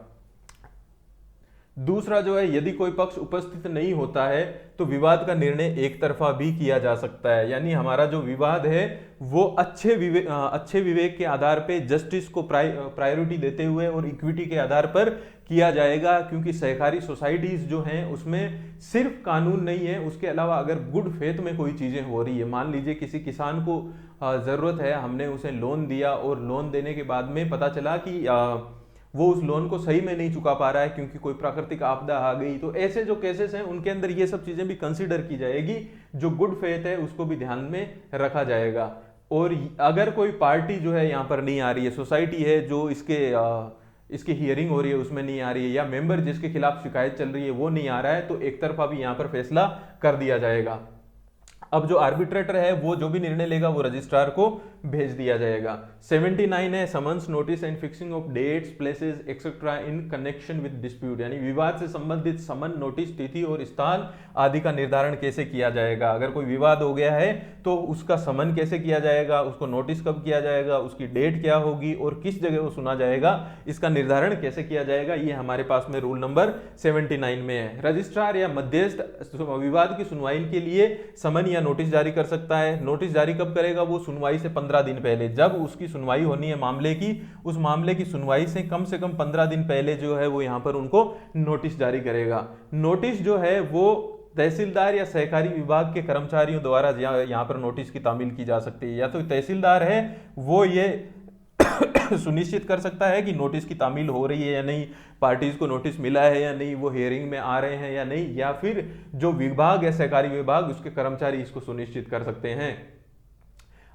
दूसरा जो है, यदि कोई पक्ष उपस्थित नहीं होता है तो विवाद का निर्णय एक तरफा भी किया जा सकता है। यानी हमारा जो विवाद है वो अच्छे विवेक के आधार पे जस्टिस को प्रायोरिटी देते हुए और इक्विटी के आधार पर किया जाएगा, क्योंकि सहकारी सोसाइटीज जो हैं उसमें सिर्फ कानून नहीं है, उसके अलावा अगर गुड फेथ में कोई चीजें हो रही है, मान लीजिए किसी किसान को जरूरत है, हमने उसे लोन दिया और लोन देने के बाद में पता चला कि वो उस लोन को सही में नहीं चुका पा रहा है क्योंकि कोई प्राकृतिक आपदा आ गई, तो ऐसे जो केसेस हैं उनके अंदर ये सब चीजें भी कंसीडर की जाएगी, जो गुड फेथ है उसको भी ध्यान में रखा जाएगा। और अगर कोई पार्टी जो है यहाँ पर नहीं आ रही है, सोसाइटी है जो इसकी हियरिंग हो रही है उसमें नहीं आ रही है, या मेंबर जिसके खिलाफ शिकायत चल रही है वो नहीं आ रहा है, तो एक तरफा भी यहाँ पर फैसला कर दिया जाएगा। अब जो आर्बिट्रेटर है वो जो भी निर्णय लेगा वो रजिस्ट्रार को भेज दिया जाएगा। 79 है summons, notice and fixing of dates, places etcetera in connection with dispute. यानी विवाद से संबंधित समन, नोटिस, तिथि और स्थान आदि का निर्धारण कैसे किया जाएगा। अगर कोई विवाद हो गया है तो उसका समन कैसे किया जाएगा, उसको नोटिस कब किया जाएगा, उसकी डेट क्या होगी और किस जगह वो सुना जाएगा, इसका निर्धारण कैसे किया जाएगा, ये हमारे पास में रूल नंबर 79 में है। रजिस्ट्रार या मध्यस्थ विवाद की सुनवाई के लिए समन या नोटिस जारी कर सकता है। नोटिस जारी कब करेगा, वो सुनवाई से 15 दिन पहले, जब उसकी सुनवाई होनी है मामले की, उस मामले की सुनवाई से कम 15 दिन पहले जो है वो यहां पर उनको नोटिस जारी करेगा। नोटिस जो है वो तहसीलदार या सहकारी विभाग के कर्मचारियों द्वारा यहां पर नोटिस की तामील की जा सकती है। या तो तहसीलदार है वो ये सुनिश्चित कर सकता है कि नोटिस की तामील हो रही है या नहीं, पार्टीज को नोटिस मिला है या नहीं, वो हियरिंग में आ रहे हैं या नहीं, या फिर जो विभाग है सहकारी विभाग उसके कर्मचारी इसको सुनिश्चित कर सकते हैं।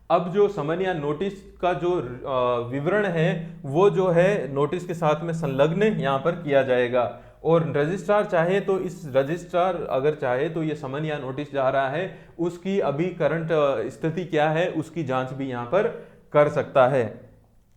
अब जो समन या नोटिस का जो विवरण है वो जो है नोटिस के साथ में संलग्न यहां पर किया जाएगा। और रजिस्ट्रार चाहे तो अगर चाहे तो ये समन या नोटिस जा रहा है उसकी अभी करंट स्थिति क्या है उसकी जांच भी यहां पर कर सकता है।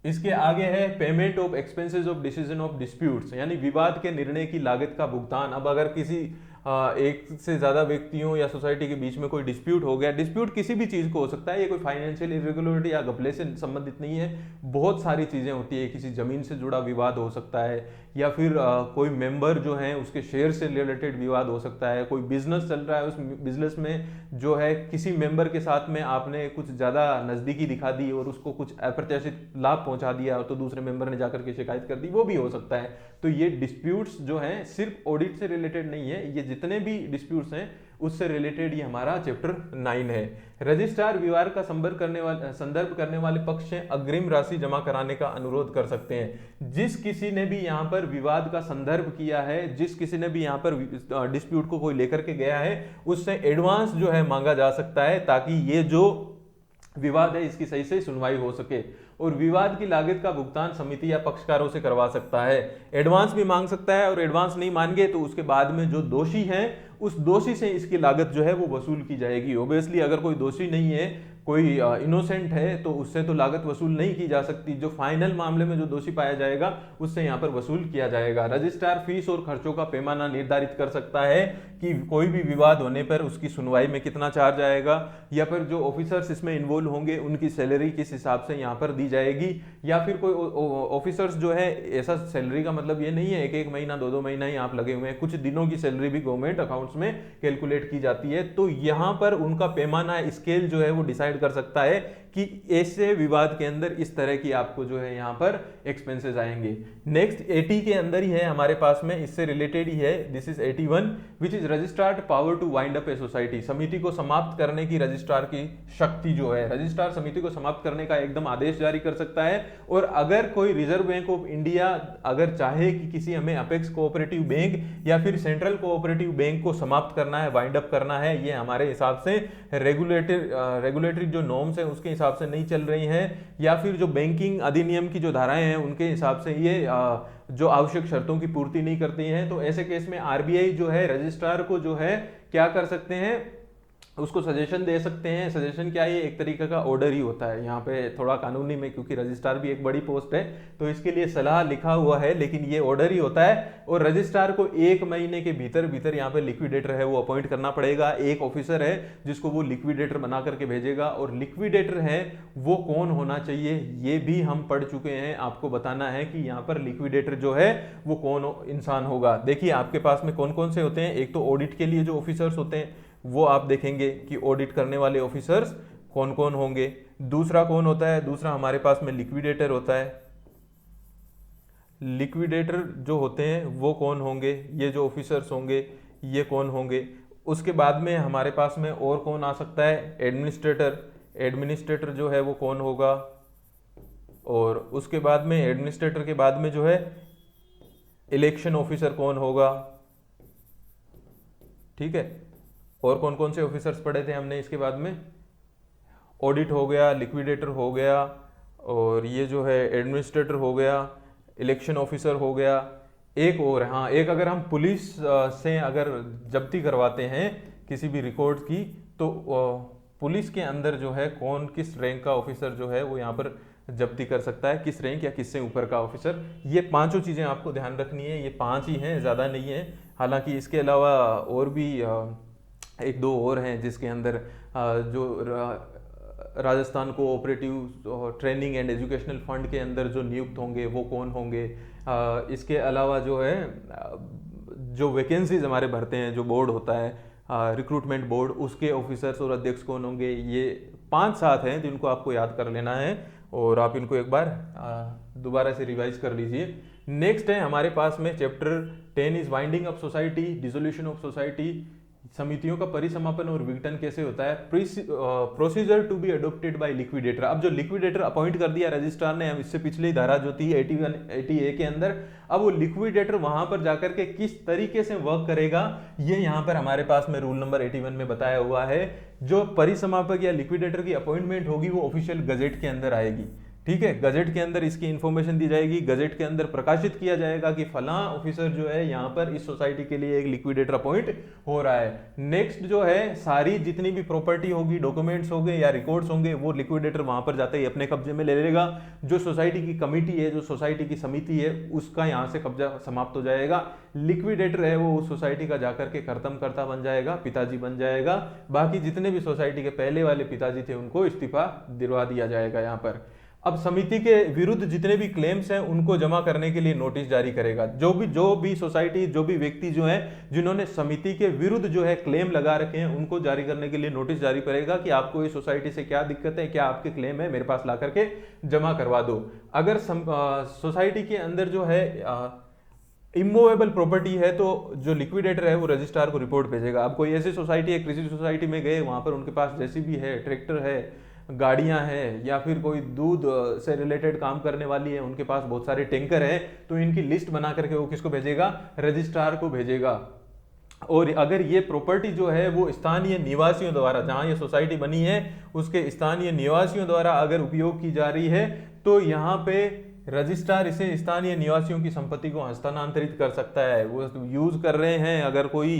इसके आगे है payment of expenses of decision of disputes, यानी विवाद के निर्णय की लागत का भुगतान। अब अगर किसी एक से ज्यादा व्यक्तियों या सोसाइटी के बीच में कोई डिस्प्यूट हो गया, डिस्प्यूट किसी भी चीज को हो सकता है, ये कोई फाइनेंशियल इरेगुलरिटी या घपले से संबंधित नहीं है, बहुत सारी चीजें होती है, किसी जमीन से जुड़ा विवाद हो सकता है, या फिर कोई मेंबर जो है उसके शेयर से रिलेटेड विवाद हो सकता है, कोई बिजनेस चल रहा है उस बिजनेस में जो है किसी मेंबर के साथ में आपने कुछ ज्यादा नजदीकी दिखा दी और उसको कुछ अप्रत्याशित लाभ पहुंचा दिया तो दूसरे मेंबर ने जाकर के शिकायत कर दी, वो भी हो सकता है। तो ये डिस्प्यूट्स जो हैं सिर्फ ऑडिट से रिलेटेड नहीं है, ये जितने भी डिस्प्यूट्स हैं उससे रिलेटेड ये हमारा चैप्टर 9 है। रजिस्ट्रार विवाद का संदर्भ करने वाले पक्ष से अग्रिम राशि जमा कराने का अनुरोध कर सकते हैं। जिस किसी ने भी यहाँ पर विवाद का संदर्भ किया है, जिस किसी ने भी यहाँ पर डिस्प्यूट को कोई लेकर के गया है, उससे एडवांस जो है मांगा जा सकता है ताकि ये जो विवाद है इसकी सही से सुनवाई हो सके। और विवाद की लागत का भुगतान समिति या पक्षकारों से करवा सकता है। एडवांस भी मांग सकता है और एडवांस नहीं मांगे तो उसके बाद में जो दोषी है उस दोषी से इसकी लागत जो है वो वसूल की जाएगी। ऑब्वियसली अगर कोई दोषी नहीं है कोई इनोसेंट है तो उससे तो लागत वसूल नहीं की जा सकती, जो फाइनल मामले में जो दोषी पाया जाएगा उससे यहाँ पर वसूल किया जाएगा। रजिस्ट्रार फीस और खर्चों का पैमाना निर्धारित कर सकता है कि कोई भी विवाद होने पर उसकी सुनवाई में कितना चार्ज आएगा, या फिर जो ऑफिसर्स इसमें इन्वॉल्व होंगे उनकी सैलरी किस हिसाब से यहाँ पर दी जाएगी, या फिर कोई ऑफिसर्स जो है, ऐसा सैलरी का मतलब ये नहीं है एक एक महीना दो दो महीना ही आप लगे हुए हैं, कुछ दिनों की सैलरी भी गवर्नमेंट अकाउंट्स में कैलकुलेट की जाती है। तो यहाँ पर उनका पैमाना स्केल जो है वो डिसाइड कर सकता है कि ऐसे विवाद के अंदर इस तरह की आपको जो है यहाँ पर एक्सपेंसेस आएंगे। नेक्स्ट 80 के अंदर ही है हमारे पास में, इससे रिलेटेड ही है, this is 81 which is registrar power to wind up a society. समिति को समाप्त करने की रजिस्ट्रार की शक्ति जो है, रजिस्ट्रार समिति को समाप्त करने का एकदम आदेश जारी कर सकता है। और अगर कोई रिजर्व बैंक ऑफ इंडिया अगर चाहे कि किसी हमें अपेक्स कोऑपरेटिव बैंक या फिर सेंट्रल कोऑपरेटिव बैंक को समाप्त करना है, वाइंड अप करना है, ये हमारे हिसाब से रेगुलेटरी जो नॉर्म्स है उसके हिसाब से नहीं चल रही हैं, या फिर जो बैंकिंग अधिनियम की जो धाराएं हैं उनके हिसाब से ये जो आवश्यक शर्तों की पूर्ति नहीं करती हैं, तो ऐसे केस में आरबीआई जो है रजिस्ट्रार को जो है क्या कर सकते हैं, उसको सजेशन दे सकते हैं। सजेशन क्या है, ये एक तरीके का ऑर्डर ही होता है यहाँ पे थोड़ा कानूनी में, क्योंकि रजिस्ट्रार भी एक बड़ी पोस्ट है तो इसके लिए सलाह लिखा हुआ है, लेकिन ये ऑर्डर ही होता है। और रजिस्ट्रार को 1 महीने के भीतर यहाँ पे लिक्विडेटर है वो अपॉइंट करना पड़ेगा। एक ऑफिसर है जिसको वो लिक्विडेटर बना करके भेजेगा, और लिक्विडेटर है वो कौन होना चाहिए ये भी हम पढ़ चुके हैं। आपको बताना है कि यहाँ पर लिक्विडेटर जो है वो कौन इंसान होगा। देखिए आपके पास में कौन कौन से होते हैं, एक तो ऑडिट के लिए जो ऑफिसर्स होते हैं वो आप देखेंगे कि ऑडिट करने वाले ऑफिसर्स कौन कौन होंगे। दूसरा कौन होता है, दूसरा हमारे पास में लिक्विडेटर होता है। लिक्विडेटर जो होते हैं वो कौन होंगे, ये जो ऑफिसर्स होंगे ये कौन होंगे। उसके बाद में हमारे पास में और कौन आ सकता है, एडमिनिस्ट्रेटर। एडमिनिस्ट्रेटर जो है वो कौन होगा, और उसके बाद में एडमिनिस्ट्रेटर के बाद में जो है इलेक्शन ऑफिसर कौन होगा। ठीक है, और कौन कौन से ऑफिसर्स पढ़े थे हमने इसके बाद में, ऑडिट हो गया, लिक्विडेटर हो गया, और ये जो है एडमिनिस्ट्रेटर हो गया, इलेक्शन ऑफिसर हो गया। एक और, हाँ, एक अगर हम पुलिस से अगर जब्ती करवाते हैं किसी भी रिकॉर्ड की, तो पुलिस के अंदर जो है कौन किस रैंक का ऑफिसर जो है वो यहाँ पर जब्ती कर सकता है, किस रैंक या किससे ऊपर का ऑफिसर। ये पांचों चीज़ें आपको ध्यान रखनी है, ये 5 ही हैं, ज़्यादा नहीं है। हालांकि इसके अलावा और भी एक दो और हैं जिसके अंदर जो Rajasthan cooperative training and educational fund के अंदर जो नियुक्त होंगे वो कौन होंगे। इसके अलावा जो है जो वैकेंसीज हमारे भरते हैं, जो बोर्ड होता है रिक्रूटमेंट बोर्ड, उसके ऑफिसर्स और अध्यक्ष कौन होंगे। ये 5-7 हैं जिनको आपको याद कर लेना है, और आप इनको एक बार दोबारा से रिवाइज कर लीजिए। नेक्स्ट है हमारे पास में chapter 10 is winding up society, dissolution of society. समितियों का परिसमापन और विघटन कैसे होता है, procedure to be adopted by liquidator. अब जो लिक्विडेटर अपॉइंट कर दिया रजिस्ट्रार ने, इससे पिछली धारा जो थी 80A के अंदर, अब वो लिक्विडेटर वहां पर जाकर के किस तरीके से वर्क करेगा ये यहाँ पर हमारे पास में रूल नंबर 81 में बताया हुआ है। जो परिसमापक या लिक्विडेटर की अपॉइंटमेंट होगी वो ऑफिशियल गजेट के अंदर आएगी। ठीक है, गजेट के अंदर इसकी इंफॉर्मेशन दी जाएगी, गजेट के अंदर प्रकाशित किया जाएगा कि फलां ऑफिसर जो है यहाँ पर इस सोसाइटी के लिए एक लिक्विडेटर अपॉइंट हो रहा है। नेक्स्ट जो है सारी जितनी भी प्रॉपर्टी होगी, डॉक्यूमेंट्स होंगे या रिकॉर्ड्स होंगे, वो लिक्विडेटर वहां पर जाते ही अपने कब्जे में ले लेगा। जो सोसाइटी की कमिटी है, जो सोसाइटी की समिति है, उसका यहाँ से कब्जा समाप्त हो जाएगा। लिक्विडेटर है वो उस सोसाइटी का जाकर के कर्ता बन जाएगा, पिताजी बन जाएगा। बाकी जितने भी सोसाइटी के पहले वाले पिताजी थे उनको इस्तीफा दिलवा दिया जाएगा यहाँ पर। अब समिति के विरुद्ध जितने भी क्लेम्स हैं उनको जमा करने के लिए नोटिस जारी करेगा। जो भी सोसाइटी, जो भी व्यक्ति जो है जिन्होंने समिति के विरुद्ध जो है क्लेम लगा रखे हैं, उनको जारी करने के लिए नोटिस जारी करेगा कि आपको इस सोसाइटी से क्या दिक्कत है, क्या आपके क्लेम है, मेरे पास ला करके जमा करवा दो। अगर सोसाइटी के अंदर जो है इमूवेबल प्रॉपर्टी है तो जो लिक्विडेटर है वो रजिस्ट्रार को रिपोर्ट भेजेगा। अब कोई ऐसी सोसाइटी है, कृषि सोसाइटी में गए, वहां पर उनके पास जेसीबी है, ट्रैक्टर है, गाड़ियां हैं, या फिर कोई दूध से रिलेटेड काम करने वाली है, उनके पास बहुत सारे टैंकर हैं, तो इनकी लिस्ट बना करके वो किसको भेजेगा, रजिस्ट्रार को भेजेगा। और अगर ये प्रॉपर्टी जो है वो स्थानीय निवासियों द्वारा, जहां ये सोसाइटी बनी है उसके स्थानीय निवासियों द्वारा अगर उपयोग की जा रही है, तो यहाँ पे रजिस्ट्रार इसे स्थानीय निवासियों की संपत्ति को हस्तांतरित कर सकता है। वो यूज कर रहे हैं अगर कोई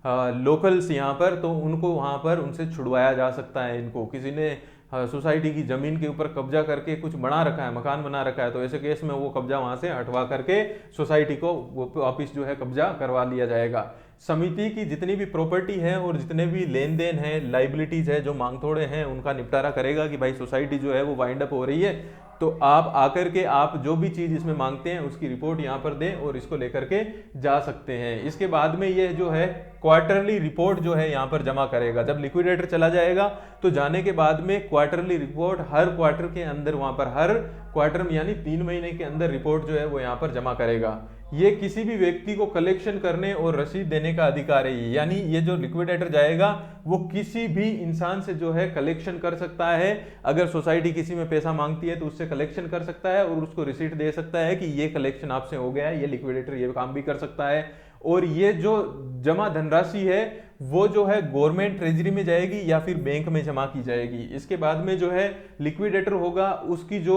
लोकल्स यहाँ पर, तो उनको वहाँ पर उनसे छुड़वाया जा सकता है। इनको किसी ने सोसाइटी की जमीन के ऊपर कब्जा करके कुछ बना रखा है, मकान बना रखा है, तो ऐसे केस में वो कब्जा वहां से हटवा करके सोसाइटी को वापिस जो है कब्जा करवा लिया जाएगा। समिति की जितनी भी प्रॉपर्टी है और जितने भी लेन देन है, लाइबिलिटीज है, जो मांगथोड़े हैं, उनका निपटारा करेगा कि भाई सोसाइटी जो है वो वाइंड अप हो रही है, तो आप आकर के आप जो भी चीज इसमें मांगते हैं उसकी रिपोर्ट यहाँ पर दें और इसको लेकर के जा सकते हैं। इसके बाद में ये जो है क्वार्टरली रिपोर्ट जो है यहाँ पर जमा करेगा। जब लिक्विडेटर चला जाएगा तो जाने के बाद में क्वार्टरली रिपोर्ट हर क्वार्टर के अंदर, वहां पर हर क्वार्टर में यानी 3 महीने के अंदर रिपोर्ट जो है वो यहाँ पर जमा करेगा। ये किसी भी व्यक्ति को कलेक्शन करने और रसीद देने का अधिकार है, यानी ये जो लिक्विडेटर जाएगा वो किसी भी इंसान से जो है कलेक्शन कर सकता है। अगर सोसाइटी किसी में पैसा मांगती है तो उससे कलेक्शन कर सकता है और उसको रिसीट दे सकता है कि ये कलेक्शन आपसे हो गया है। ये लिक्विडेटर ये काम भी कर सकता है। और ये जो जमा धनराशि है वो जो है गवर्नमेंट ट्रेजरी में जाएगी या फिर बैंक में जमा की जाएगी। इसके बाद में जो है लिक्विडेटर होगा, उसकी जो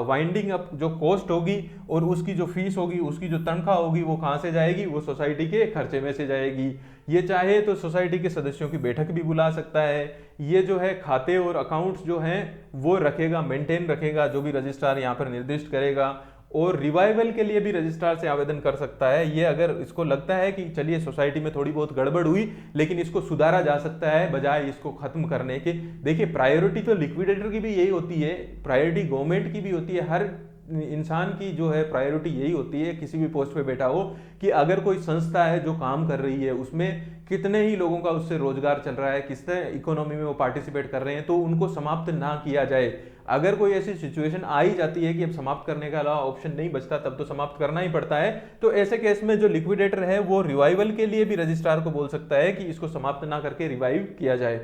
वाइंडिंग अप जो कॉस्ट होगी और उसकी जो फीस होगी, उसकी जो तनख्वाह होगी, वो कहां से जाएगी? वो सोसाइटी के खर्चे में से जाएगी। ये चाहे तो सोसाइटी के सदस्यों की बैठक भी बुला सकता है। ये जो है खाते और अकाउंट्स जो हैं वो रखेगा, मेंटेन रखेगा, जो भी रजिस्ट्रार यहाँ पर निर्दिष्ट करेगा। और रिवाइवल के लिए भी रजिस्ट्रार से आवेदन कर सकता है। ये अगर इसको लगता है कि चलिए सोसाइटी में थोड़ी बहुत गड़बड़ हुई लेकिन इसको सुधारा जा सकता है बजाय इसको खत्म करने के। देखिए प्रायोरिटी तो लिक्विडेटर की भी यही होती है, प्रायोरिटी गवर्नमेंट की भी होती है, हर इंसान की जो है प्रायोरिटी यही होती है किसी भी पोस्ट पे बैठा हो कि अगर कोई संस्था है जो काम कर रही है उसमें कितने ही लोगों का उससे रोजगार चल रहा है, किसने इकोनॉमी में वो पार्टिसिपेट कर रहे हैं, तो उनको समाप्त ना किया जाए। अगर कोई ऐसी सिचुएशन आ ही जाती है कि अब समाप्त करने का अलावा ऑप्शन नहीं बचता, तब तो समाप्त करना ही पड़ता है। तो ऐसे केस में जो लिक्विडेटर है वो रिवाइवल के लिए भी रजिस्ट्रार को बोल सकता है कि इसको समाप्त ना करके रिवाइव किया जाए।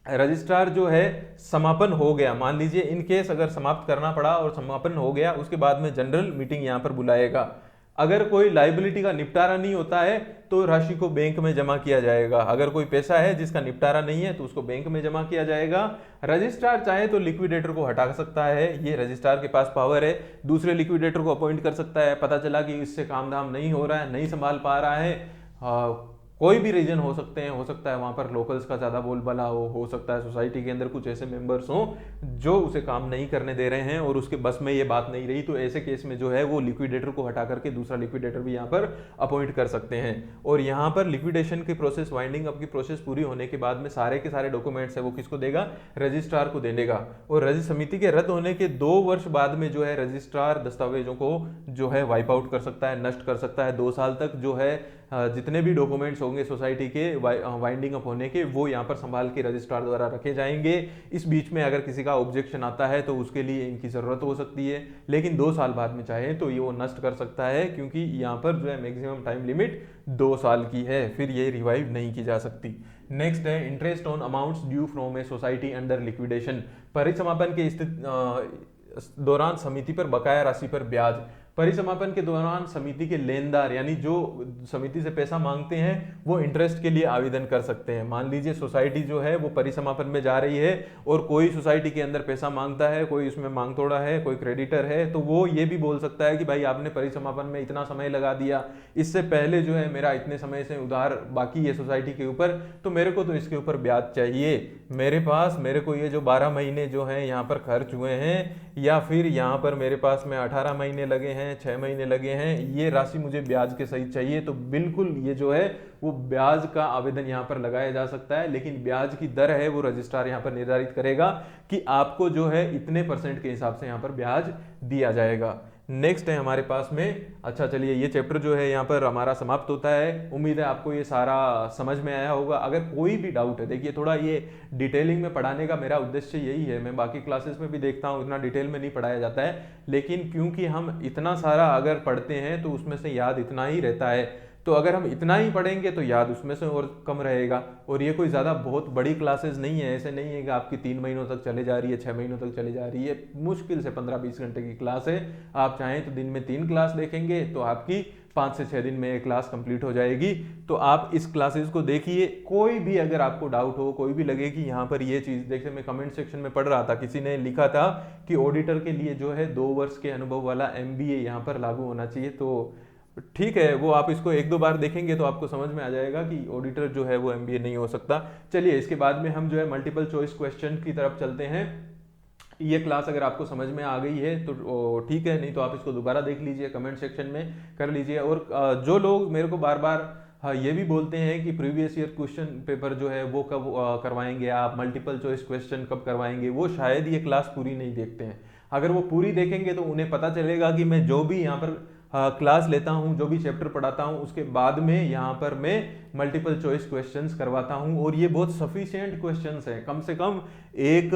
रजिस्ट्रार जो है समापन हो गया, मान लीजिए इन केस अगर समाप्त करना पड़ा और समापन हो गया, उसके बाद में जनरल मीटिंग यहां पर बुलाएगा। अगर कोई लाइबिलिटी का निपटारा नहीं होता है तो राशि को बैंक में जमा किया जाएगा। अगर कोई पैसा है जिसका निपटारा नहीं है तो उसको बैंक में जमा किया जाएगा। रजिस्ट्रार चाहे तो लिक्विडेटर को हटा सकता है, ये रजिस्ट्रार के पास पावर है। दूसरे लिक्विडेटर को अपॉइंट कर सकता है, पता चला कि इससे काम धाम नहीं हो रहा है, नहीं संभाल पा रहा है, कोई भी रीजन हो सकते हैं, हो सकता है वहां पर लोकल्स का ज्यादा बोलबाला हो सकता है सोसाइटी के अंदर कुछ ऐसे मेंबर्स हों जो उसे काम नहीं करने दे रहे हैं और उसके बस में ये बात नहीं रही, तो ऐसे केस में जो है वो लिक्विडेटर को हटा करके दूसरा लिक्विडेटर भी यहाँ पर अपॉइंट कर सकते हैं। और यहाँ पर लिक्विडेशन की प्रोसेस, वाइंडिंग अप की प्रोसेस पूरी होने के बाद में सारे के सारे डॉक्यूमेंट्स है वो किसको देगा? रजिस्ट्रार को देगा। और समिति के रद्द होने के 2 वर्ष बाद में जो है रजिस्ट्रार दस्तावेजों को जो है वाइप आउट कर सकता है, नष्ट कर सकता है। 2 साल तक जो है जितने भी डॉक्यूमेंट्स होंगे सोसाइटी के वाइंडिंग अप होने के वो यहाँ पर संभाल के रजिस्ट्रार द्वारा रखे जाएंगे। इस बीच में अगर किसी का ऑब्जेक्शन आता है तो उसके लिए इनकी जरूरत हो सकती है, लेकिन 2 साल बाद में चाहे तो ये वो नष्ट कर सकता है, क्योंकि यहाँ पर जो है मैक्सिमम टाइम लिमिट 2 साल की है, फिर ये रिवाइव नहीं की जा सकती। नेक्स्ट है interest on amounts due from a society under liquidation. परिसमापन के दौरान समिति पर बकाया राशि पर ब्याज। परिसमापन के दौरान समिति के लेनदार यानी जो समिति से पैसा मांगते हैं वो इंटरेस्ट के लिए आवेदन कर सकते हैं। मान लीजिए सोसाइटी जो है वो परिसमापन में जा रही है और कोई सोसाइटी के अंदर पैसा मांगता है, कोई उसमें मांग तोड़ा है, कोई क्रेडिटर है, तो वो ये भी बोल सकता है कि भाई आपने परिसमापन में इतना समय लगा दिया, इससे पहले जो है मेरा इतने समय से उधार बाकी है सोसाइटी के ऊपर, तो मेरे को तो इसके ऊपर ब्याज चाहिए। मेरे को ये जो 12 महीने जो है यहाँ पर खर्च हुए हैं, या फिर यहाँ पर मेरे पास में 18 महीने लगे हैं, 6 महीने लगे हैं, ये राशि मुझे ब्याज के सहित चाहिए। तो बिल्कुल ये जो है वो ब्याज का आवेदन यहाँ पर लगाया जा सकता है, लेकिन ब्याज की दर है वो रजिस्ट्रार यहाँ पर निर्धारित करेगा कि आपको जो है इतने % के हिसाब से यहाँ पर ब्याज दिया जाएगा। नेक्स्ट है हमारे पास में, अच्छा चलिए ये चैप्टर जो है यहाँ पर हमारा समाप्त होता है। उम्मीद है आपको ये सारा समझ में आया होगा। अगर कोई भी डाउट है, देखिए थोड़ा ये डिटेलिंग में पढ़ाने का मेरा उद्देश्य यही है, मैं बाकी क्लासेस में भी देखता हूँ इतना डिटेल में नहीं पढ़ाया जाता है, लेकिन क्योंकि हम इतना सारा अगर पढ़ते हैं तो उसमें से याद इतना ही रहता है, तो अगर हम इतना ही पढ़ेंगे तो याद उसमें से और कम रहेगा। और ये कोई ज़्यादा बहुत बड़ी क्लासेस नहीं है, ऐसे नहीं है कि आपकी 3 महीनों तक चले जा रही है, 6 महीनों तक चले जा रही है, मुश्किल से 15-20 घंटे की क्लास है। आप चाहें तो दिन में 3 क्लास देखेंगे तो आपकी 5 से 6 दिन में एक क्लास कंप्लीट हो जाएगी। तो आप इस क्लासेस को देखिए। कोई भी अगर आपको डाउट हो, कोई भी लगे कि यहाँ पर ये चीज़, देखिए मैं कमेंट सेक्शन में पढ़ रहा था, किसी ने लिखा था कि ऑडिटर के लिए जो है 2 वर्ष के अनुभव वाला MBA यहाँ पर लागू होना चाहिए। तो ठीक है, वो आप इसको एक दो बार देखेंगे तो आपको समझ में आ जाएगा कि ऑडिटर जो है वो एमबीए नहीं हो सकता। चलिए इसके बाद में हम जो है मल्टीपल चॉइस क्वेश्चन की तरफ चलते हैं। ये क्लास अगर आपको समझ में आ गई है तो ठीक है, नहीं तो आप इसको दोबारा देख लीजिए, कमेंट सेक्शन में कर लीजिए। और जो लोग मेरे को बार बार हाँ ये भी बोलते हैं कि प्रीवियस ईयर क्वेश्चन पेपर जो है वो कब करवाएंगे आप, मल्टीपल चॉइस क्वेश्चन कब करवाएंगे, वो शायद ये क्लास पूरी नहीं देखते हैं। अगर वो पूरी देखेंगे तो उन्हें पता चलेगा कि मैं जो भी यहाँ पर क्लास लेता हूँ, जो भी चैप्टर पढ़ाता हूँ, उसके बाद में यहाँ पर मैं मल्टीपल चॉइस क्वेश्चंस करवाता हूँ। और ये बहुत सफिशिएंट क्वेश्चंस हैं, कम से कम एक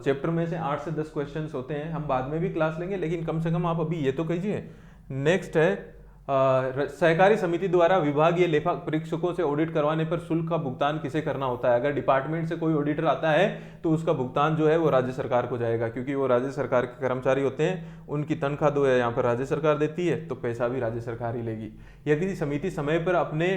चैप्टर में से 8 से 10 क्वेश्चंस होते हैं। हम बाद में भी क्लास लेंगे, लेकिन कम से कम आप अभी ये तो कीजिए। नेक्स्ट है सहकारी समिति द्वारा विभागीय लेखा परीक्षकों से ऑडिट करवाने पर शुल्क का भुगतान किसे करना होता है। अगर डिपार्टमेंट से कोई ऑडिटर आता है तो उसका भुगतान जो है वो राज्य सरकार को जाएगा, क्योंकि वो राज्य सरकार के कर्मचारी होते हैं, उनकी तनख्वाह जो है यहाँ पर राज्य सरकार देती है, तो पैसा भी राज्य सरकार ही लेगी। यदि समिति समय पर अपने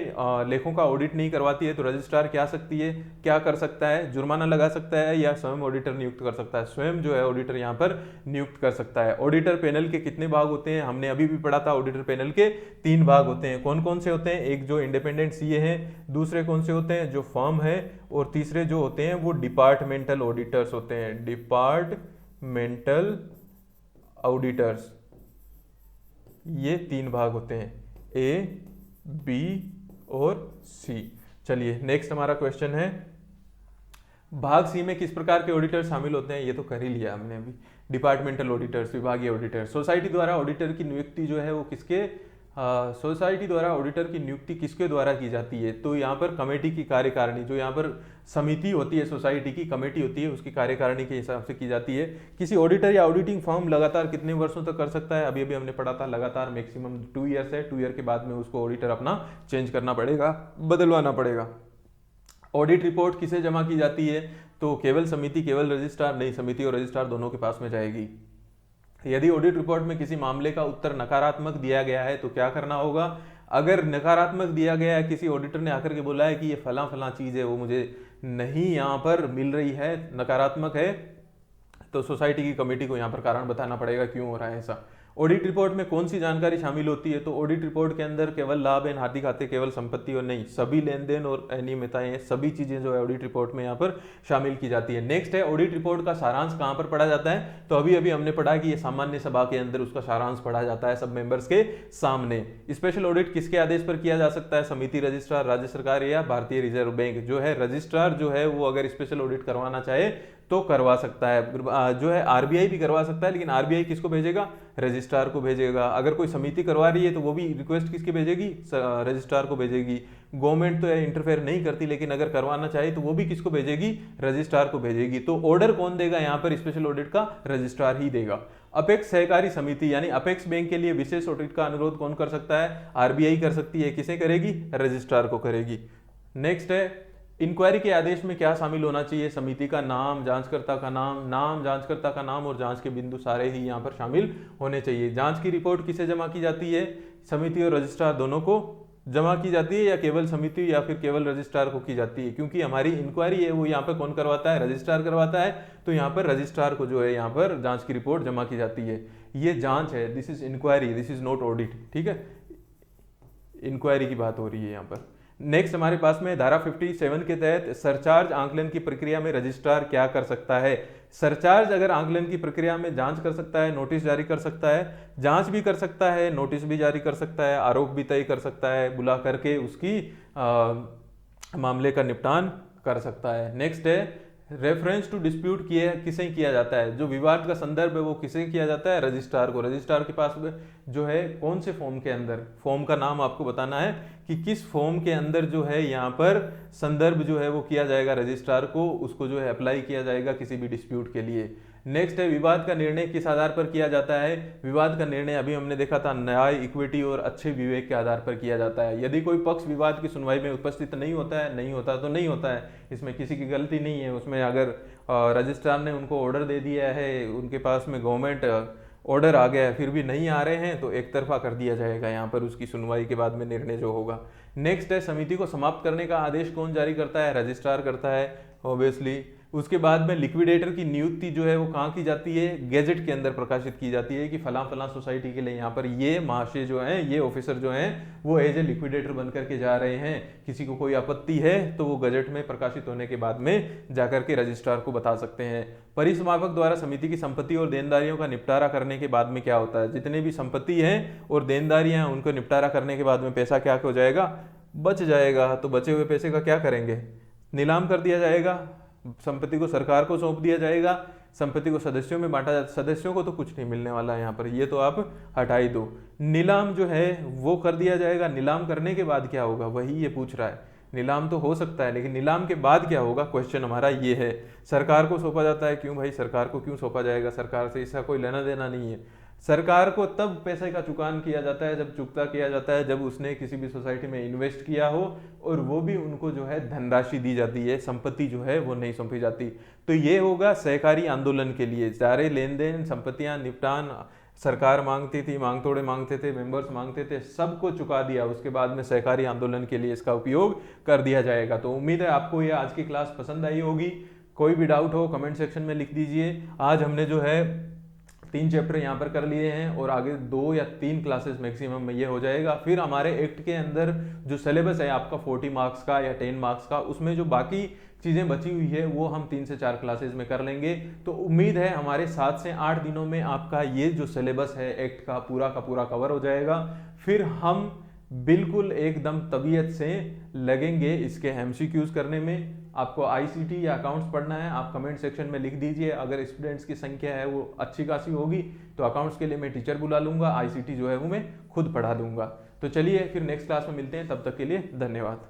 लेखों का ऑडिट नहीं करवाती है तो रजिस्ट्रार क्या कर सकता है, जुर्माना लगा सकता है या स्वयं ऑडिटर नियुक्त कर सकता है। स्वयं जो है ऑडिटर यहाँ पर नियुक्त कर सकता है। ऑडिटर पैनल के कितने भाग होते हैं, हमने अभी भी पढ़ा था। ऑडिटर पैनल के 3 भाग होते हैं। कौन कौन से होते हैं? एक जो इंडिपेंडेंट सीए हैं, दूसरे कौन से होते हैं जो फर्म है, और तीसरे जो होते हैं वो डिपार्टमेंटल ऑडिटर्स होते हैं। डिपार्टमेंटल ऑडिटर्स, ये 3 भाग होते हैं, ए, बी और सी। चलिए नेक्स्ट हमारा क्वेश्चन है, भाग सी में किस प्रकार के ऑडिटर शामिल होते हैं। ये तो कर ही लिया हमने अभी, डिपार्टमेंटल ऑडिटर्स, विभागीय ऑडिटर। सोसाइटी द्वारा ऑडिटर की नियुक्ति जो है वो सोसाइटी द्वारा ऑडिटर की नियुक्ति किसके द्वारा की जाती है। तो यहाँ पर कमेटी की कार्यकारिणी, जो यहाँ पर समिति होती है, सोसाइटी की कमेटी होती है, उसकी कार्यकारिणी के हिसाब से की जाती है। किसी ऑडिटर या ऑडिटिंग फर्म लगातार कितने वर्षों तक कर सकता है। अभी अभी हमने पढ़ा था, लगातार मैक्सिमम 2 ईयर्स है। 2 ईयर के बाद में उसको ऑडिटर अपना चेंज करना पड़ेगा, बदलवाना पड़ेगा। ऑडिट रिपोर्ट किसे जमा की जाती है। तो केवल समिति, केवल रजिस्ट्रार नहीं, समिति और रजिस्ट्रार दोनों के पास में जाएगी। यदि ऑडिट रिपोर्ट में किसी मामले का उत्तर नकारात्मक दिया गया है तो क्या करना होगा। अगर नकारात्मक दिया गया है, किसी ऑडिटर ने आकर के बोला है कि ये फला फला चीज है वो मुझे नहीं यहाँ पर मिल रही है, नकारात्मक है, तो सोसाइटी की कमेटी को यहाँ पर कारण बताना पड़ेगा क्यों हो रहा है ऐसा। ऑडिट रिपोर्ट में कौन सी जानकारी शामिल होती है। तो ऑडिट रिपोर्ट के अंदर केवल लाभ एवं हाथी खाते, केवल संपत्ति और नहीं, सभी लेन देन और अनियमितताएं, सभी चीजें जो है ऑडिट रिपोर्ट में यहाँ पर शामिल की जाती है। नेक्स्ट है, ऑडिट रिपोर्ट का सारांश कहाँ पर पढ़ा जाता है। तो अभी अभी हमने पढ़ा कि ये सामान्य सभा के अंदर उसका सारांश पढ़ा जाता है सब मेंबर्स के सामने। स्पेशल ऑडिट किसके आदेश पर किया जा सकता है। समिति, रजिस्ट्रार, राज्य सरकार या भारतीय रिजर्व बैंक। जो है रजिस्ट्रार जो है वो अगर स्पेशल ऑडिट करवाना चाहे तो करवा सकता है। जो है आरबीआई भी करवा सकता है, लेकिन आरबीआई किसको भेजेगा, रजिस्ट्रार को भेजेगा। अगर कोई समिति करवा रही है तो वो भी रिक्वेस्ट किसके भेजेगी, रजिस्ट्रार को भेजेगी। गवर्नमेंट तो इंटरफेयर नहीं करती, लेकिन अगर करवाना चाहे तो वो भी किसको भेजेगी, रजिस्ट्रार को भेजेगी। तो ऑर्डर कौन देगा यहाँ पर, स्पेशल ऑडिट का रजिस्ट्रार ही देगा। अपेक्स सहकारी समिति यानी अपेक्स बैंक के लिए विशेष ऑडिट का अनुरोध कौन कर सकता है, आरबीआई कर सकती है। किसे करेगी, रजिस्ट्रार को करेगी। नेक्स्ट है, इंक्वायरी के आदेश में क्या शामिल होना चाहिए। समिति का नाम, जांचकर्ता का नाम, जांचकर्ता का नाम और जांच के बिंदु सारे ही यहाँ पर शामिल होने चाहिए। जांच की रिपोर्ट किसे जमा की जाती है, समिति और रजिस्ट्रार दोनों को जमा की जाती है या केवल समिति या फिर केवल रजिस्ट्रार को की जाती है। क्योंकि हमारी इंक्वायरी है वो यहाँ पर कौन करवाता है, रजिस्ट्रार करवाता है, तो यहाँ पर रजिस्ट्रार को जो है यहाँ पर जांच की रिपोर्ट जमा की जाती है। ये जांच है, this is inquiry, this is not audit. ठीक है, इंक्वायरी की बात हो रही है यहाँ पर। नेक्स्ट हमारे पास में धारा 57 के तहत सरचार्ज आंकलन की प्रक्रिया में रजिस्ट्रार क्या कर सकता है। सरचार्ज अगर आंकलन की प्रक्रिया में जांच कर सकता है, नोटिस जारी कर सकता है, जांच भी कर सकता है, नोटिस भी जारी कर सकता है, आरोप भी तय कर सकता है, बुला करके उसकी मामले का निपटान कर सकता है। नेक्स्ट है, रेफरेंस टू डिस्प्यूट किसे किया जाता है। जो विवाद का संदर्भ है वो किसे किया जाता है, रजिस्ट्रार को। रजिस्ट्रार के पास जो है कौन से फॉर्म के अंदर, फॉर्म का नाम आपको बताना है कि किस फॉर्म के अंदर जो है यहाँ पर संदर्भ जो है वो किया जाएगा रजिस्ट्रार को, उसको जो है अप्लाई किया जाएगा किसी भी डिस्प्यूट के लिए। नेक्स्ट है, विवाद का निर्णय किस आधार पर किया जाता है। विवाद का निर्णय अभी हमने देखा था न्याय, इक्विटी और अच्छे विवेक के आधार पर किया जाता है। यदि कोई पक्ष विवाद की सुनवाई में उपस्थित नहीं होता है, नहीं होता तो नहीं होता है, इसमें किसी की गलती नहीं है। उसमें अगर रजिस्ट्रार ने उनको ऑर्डर दे दिया है, उनके पास में गवर्नमेंट ऑर्डर आ गया है, फिर भी नहीं आ रहे हैं, तो एक तरफा कर दिया जाएगा यहाँ पर उसकी सुनवाई के बाद में निर्णय जो होगा। नेक्स्ट है, समिति को समाप्त करने का आदेश कौन जारी करता है, रजिस्ट्रार करता है। ऑब्वियसली। उसके बाद में लिक्विडेटर की नियुक्ति जो है वो कहाँ की जाती है, गैजेट के अंदर प्रकाशित की जाती है कि फलां फलां सोसाइटी के लिए यहाँ पर ये महाशय जो हैं, ये ऑफिसर जो हैं वो एज ए लिक्विडेटर बन करके जा रहे हैं। किसी को कोई आपत्ति है तो वो गजट में प्रकाशित होने के बाद में जाकर के रजिस्ट्रार को बता सकते हैं। परिसमापक द्वारा समिति की संपत्ति और देनदारियों का निपटारा करने के बाद में क्या होता है, जितने भी संपत्ति हैं और देनदारियां हैं उनको निपटारा करने के बाद में पैसा क्या हो जाएगा, बच जाएगा। तो बचे हुए पैसे का क्या करेंगे, नीलाम कर दिया जाएगा, संपत्ति को सरकार को सौंप दिया जाएगा, संपत्ति को सदस्यों में बांटा जाता। सदस्यों को तो कुछ नहीं मिलने वाला है यहाँ पर, ये तो आप हटा ही दो। नीलाम जो है वो कर दिया जाएगा। नीलाम करने के बाद क्या होगा, वही ये पूछ रहा है। नीलाम तो हो सकता है लेकिन नीलाम के बाद क्या होगा, क्वेश्चन हमारा ये है। सरकार को सौंपा जाता है, क्यों भाई सरकार को क्यों सौंपा जाएगा, सरकार से इसका कोई लेना देना नहीं है। सरकार को तब पैसे का चुकान किया जाता है, जब चुकता किया जाता है जब उसने किसी भी सोसाइटी में इन्वेस्ट किया हो और वो भी उनको जो है धनराशि दी जाती है, संपत्ति जो है वो नहीं सौंपी जाती। तो ये होगा सहकारी आंदोलन के लिए, सारे लेन देन संपत्तियां निपटान सरकार मांगती थी, मांग तोड़े मांगते थे, मेंबर्स मांगते थे, सबको चुका दिया। उसके बाद में सहकारी आंदोलन के लिए इसका उपयोग कर दिया जाएगा। तो उम्मीद है आपको ये आज की क्लास पसंद आई होगी। कोई भी डाउट हो कमेंट सेक्शन में लिख दीजिए। आज हमने जो है 3 चैप्टर यहाँ पर कर लिए हैं और आगे 2 या 3 क्लासेस मैक्सिमम में ये हो जाएगा। फिर हमारे एक्ट के अंदर जो सिलेबस है आपका 40 मार्क्स का या 10 मार्क्स का, उसमें जो बाकी चीज़ें बची हुई है वो हम 3 से 4 क्लासेस में कर लेंगे। तो उम्मीद है हमारे 7 से 8 दिनों में आपका ये जो सिलेबस है एक्ट का पूरा कवर हो जाएगा। फिर हम बिल्कुल एकदम तबीयत से लगेंगे इसके एमसीक्यूज करने में। आपको आईसीटी या अकाउंट्स पढ़ना है, आप कमेंट सेक्शन में लिख दीजिए। अगर स्टूडेंट्स की संख्या है वो अच्छी खासी होगी तो अकाउंट्स के लिए मैं टीचर बुला लूंगा, आईसीटी जो है वो मैं खुद पढ़ा दूंगा। तो चलिए फिर नेक्स्ट क्लास में मिलते हैं, तब तक के लिए धन्यवाद।